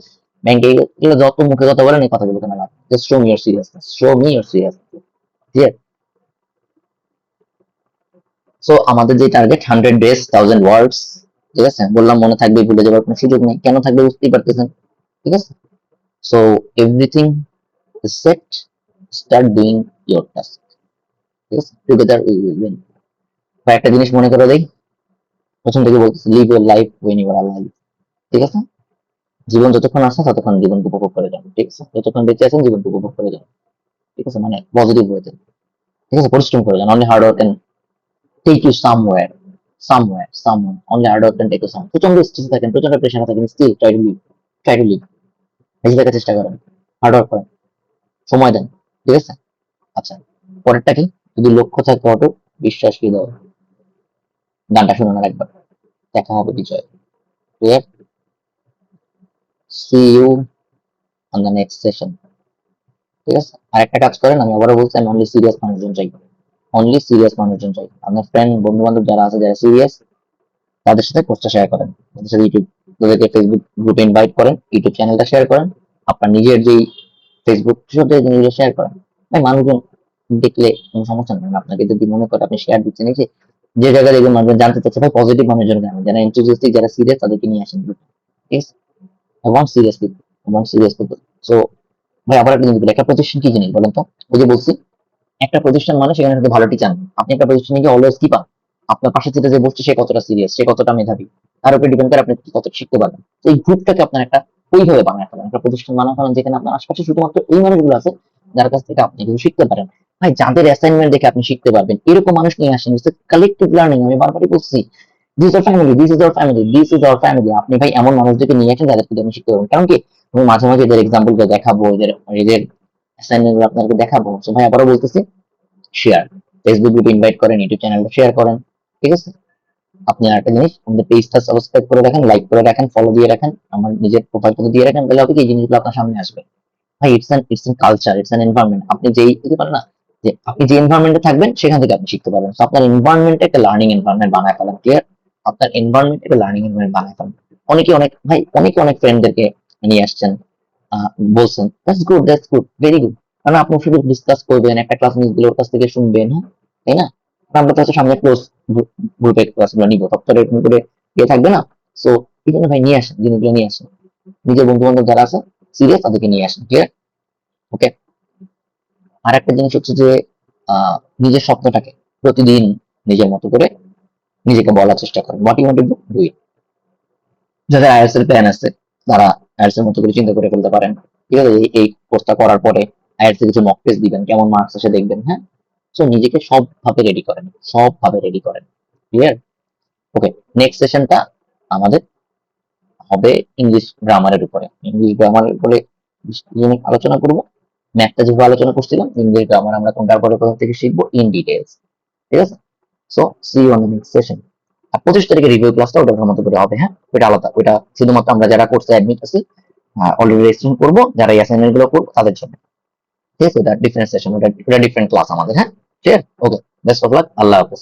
ব্যাংকে, এগুলো যত মুখে কথা বলেন এই কথাগুলো কেন লাভ, just show me your seriousness, show me your seriousness. Clear? So আমাদের যে টার্গেট 100 ডেজ 1000 ওয়ার্ডস, ঠিক আছে, বললাম মনে থাকবে, ভুলে যাবার কোনো সুযোগ নেই, কেন থাকবে বুঝতেই পারতেছেন, ঠিক আছে। So everything is set, start doing your task, ঠিক আছে, টুগেদার উই উইল উইন। একটা জিনিস মনে করে দেই, প্রথম থেকে বলতেছি, live your life when you are alive, ঠিক আছে। জীবন যতক্ষণ আছে ততক্ষণ জীবনকে উপভোগ করে যান, ঠিক আছে, যতক্ষণ বেঁচে আছেন জীবনকে উপভোগ করে যান, ঠিক আছে, মানে পজিটিভ ওয়েতে, ঠিক আছে, পরিশ্রম করে যান, only hard work can take you somewhere, only hard work can take you somewhere. প্রচন্ড স্ট্রেসে থাকেন, প্রচন্ড প্রেশারে থাকেন, স্টিল ট্রাই টু লিভ, বেঁচে থাকার চেষ্টা করেন, হার্ড ওয়ার্ক করেন, সময় দেন, ঠিক আছে। আচ্ছা, পরেরটা কি, যদি লক্ষ্য থাকে অটুট, বিশ্বাস কি দাও, গানটা শুনুন আর একবার, দেখা হবে বিজয়। Clear? See you on the next session, ঠিক আছে। আর একটা কাজ করেন, আমি আবারও বলছি, আমি অনলি সিরিয়াস মানুষজন চাই, অনলি সিরিয়াস মানুষজন চাই। আপনার ফ্রেন্ড বন্ধু বান্ধব যারা আছে, যারা সিরিয়াস, তাদের সাথে পোস্টটা শেয়ার করেন, তাদের সাথে তাদেরকে ফেসবুক গ্রুপে ইনভাইট করেন, ইউটিউব চ্যানেলটা শেয়ার করেন, আপনার নিজের যেই ফেসবুক সাথে নিজে শেয়ার করেন। ভাই মানুষজন দেখলে কোনো সমস্যা নেই, আপনাকে যদি মনে করে আপনি শেয়ার দিচ্ছেন, এই যে জায়গায় দেখবেন মানুষজন জানতে চাচ্ছে, ভাই পজিটিভ মানুষজন জানেন, যারা এনথুজিয়াস্টিক, যারা সিরিয়াস, তাদেরকে নিয়ে আসেন, ঠিক আছে। I want serious people, I want serious people. So ভাই আবার একটা জিনিস বলি, একটা প্রতিষ্ঠান কি জিনিস বলেন তো, ওই যে বলছি, একটা প্রতিষ্ঠান মানে সেখানে হয়তো ভালো টিচার নেই, আপনি একটা প্রতিষ্ঠানে গিয়ে অলওয়েজ কি পান, আপনার পাশে যেটা যে বসছে সে কতটা সিরিয়াস, সে কতটা মেধাবী, তার উপর ডিপেন্ড করে আপনি কতটা শিখতে পারবেন। তো এই গ্রুপটাকে আপনার একটা ওইভাবে বানায় ফেলেন, একটা প্রতিষ্ঠান বানায় ফেলেন যেখানে আপনার আশপাশে শুধুমাত্র এই মানুষগুলো আছে যার কাছ থেকে আপনি কিছু শিখতে পারেন। ভাই যাদের অ্যাসাইনমেন্ট দেখে আপনি শিখতে পারবেন এরকম মানুষ নিয়ে আসেন, কালেক্টিভ লার্নিং, আমি বারবারই বলছি, this is family, this is our family, this is our family. আপনি ভাই এমন মানুষদেরকে নিয়ে আসেন যাদের থেকে আপনি শিখতে পারবেন, কারণ কি, আমি মাঝে মাঝে এদের এক্সাম্পল দেখাবো, এদের এদের অ্যাসাইনমেন্ট আপনাদেরকে দেখাবো। তো ভাই আবারও বলতেছি, শেয়ার, ফেসবুক গ্রুপে ইনভাইট করেন, ইউটিউব চ্যানেলটা শেয়ার করেন, ঠিক আছে। আপনি আরেকটা জিনিস, আমাদের পেজটা সাবস্ক্রাইব করে রাখেন, লাইক করে রাখেন, ফলো দিয়ে রাখেন, আমার নিজের প্রোফাইলটা দিয়ে রাখেন, তাহলে হবে কি এই জিনিসগুলো আপনার সামনে আসবে। ভাই it's an culture, it's an environment, আপনি যেই যদি পারেন না, যে আপনি যে এনভায়রনমেন্টে থাকবেন সেখান থেকে আপনি শিখতে পারবেন। তো আপনার এনভায়রনমেন্টে একটা লার্নিং এনভায়রনমেন্ট বানায় ফেলেন। ক্লিয়ার? আপনার এনভায়রনমেন্ট একটা লার্নিং এনভায়রনমেন্ট বানায় ফেলেন। অনেকে অনেক ভাই, অনেকে অনেক ফ্রেন্ডদেরকে নিয়ে আসছেন, বলছেন, দ্যাটস গুড, ভেরি গুড, কারণ আপনি শুধু ডিসকাস করবেন, একটা ক্লাস মিস দিলে ওর কাছ থেকে শুনবেন, হ্যাঁ, তাই না? আর আমরা তো হচ্ছে সামনে ক্লোজ গ্রুপে ক্লাসগুলো নিবো, তখন তো এরকম করে ইয়ে থাকবে না। সো এই জন্য ভাই নিয়ে আসেন, জিনিসগুলো নিয়ে আসেন, নিজের বন্ধু বান্ধব যারা আছে সিরিয়াস তাদেরকে নিয়ে আসেন। ক্লিয়ার? ওকে। আর একটা জিনিস হচ্ছে যে, নিজের স্বপ্নটাকে প্রতিদিন নিজের মতো করে নিজেকে বলার চেষ্টা করেন, what you want to do, do it. যাদের আইএলটিএস এর প্ল্যান আছে তারা আইএলটিএস এর মতো করে চিন্তা করে ফেলতে পারেন, ঠিক আছে, এই কোর্সটা করার পরে আইএলটিএস এর কিছু মক টেস্ট দিবেন, কেমন মার্কস আসে দেখবেন, হ্যাঁ। সো নিজেকে সবভাবে রেডি করেন, সবভাবে রেডি করেন। ক্লিয়ার? ওকে। নেক্সট সেশনটা আমাদের হবে ইংলিশ গ্রামারের উপরে, ইংলিশ গ্রামারের উপরে আলোচনা করব। ম্যাথটা যেভাবে আলোচনা করছিলাম, ইংলিশ গ্রামার আমরা কোনটার পরে কোথা থেকে শিখবো ইন ডিটেলস, ঠিক আছে। So see you on the next session. আর 25 তারিখে রিভিউ ক্লাসটা ওটার মতো করে হবে, হ্যাঁ, ওটা আলাদা, ওটা শুধুমাত্র আমরা যারা কোর্সে অ্যাডমিট আছি, অলরেডি রেজিস্ট্রেশন করবো, যারা এই অ্যাসাইনমেন্ট গুলো করবো তাদের জন্য, ঠিক আছে। ওটা ডিফারেন্ট সেশন, ওটা ডিফারেন্ট ক্লাস আমাদের, হ্যাঁ। ঠিক আছে? ওকে, বেস্ট অফ লাক, আল্লাহ হাফেজ।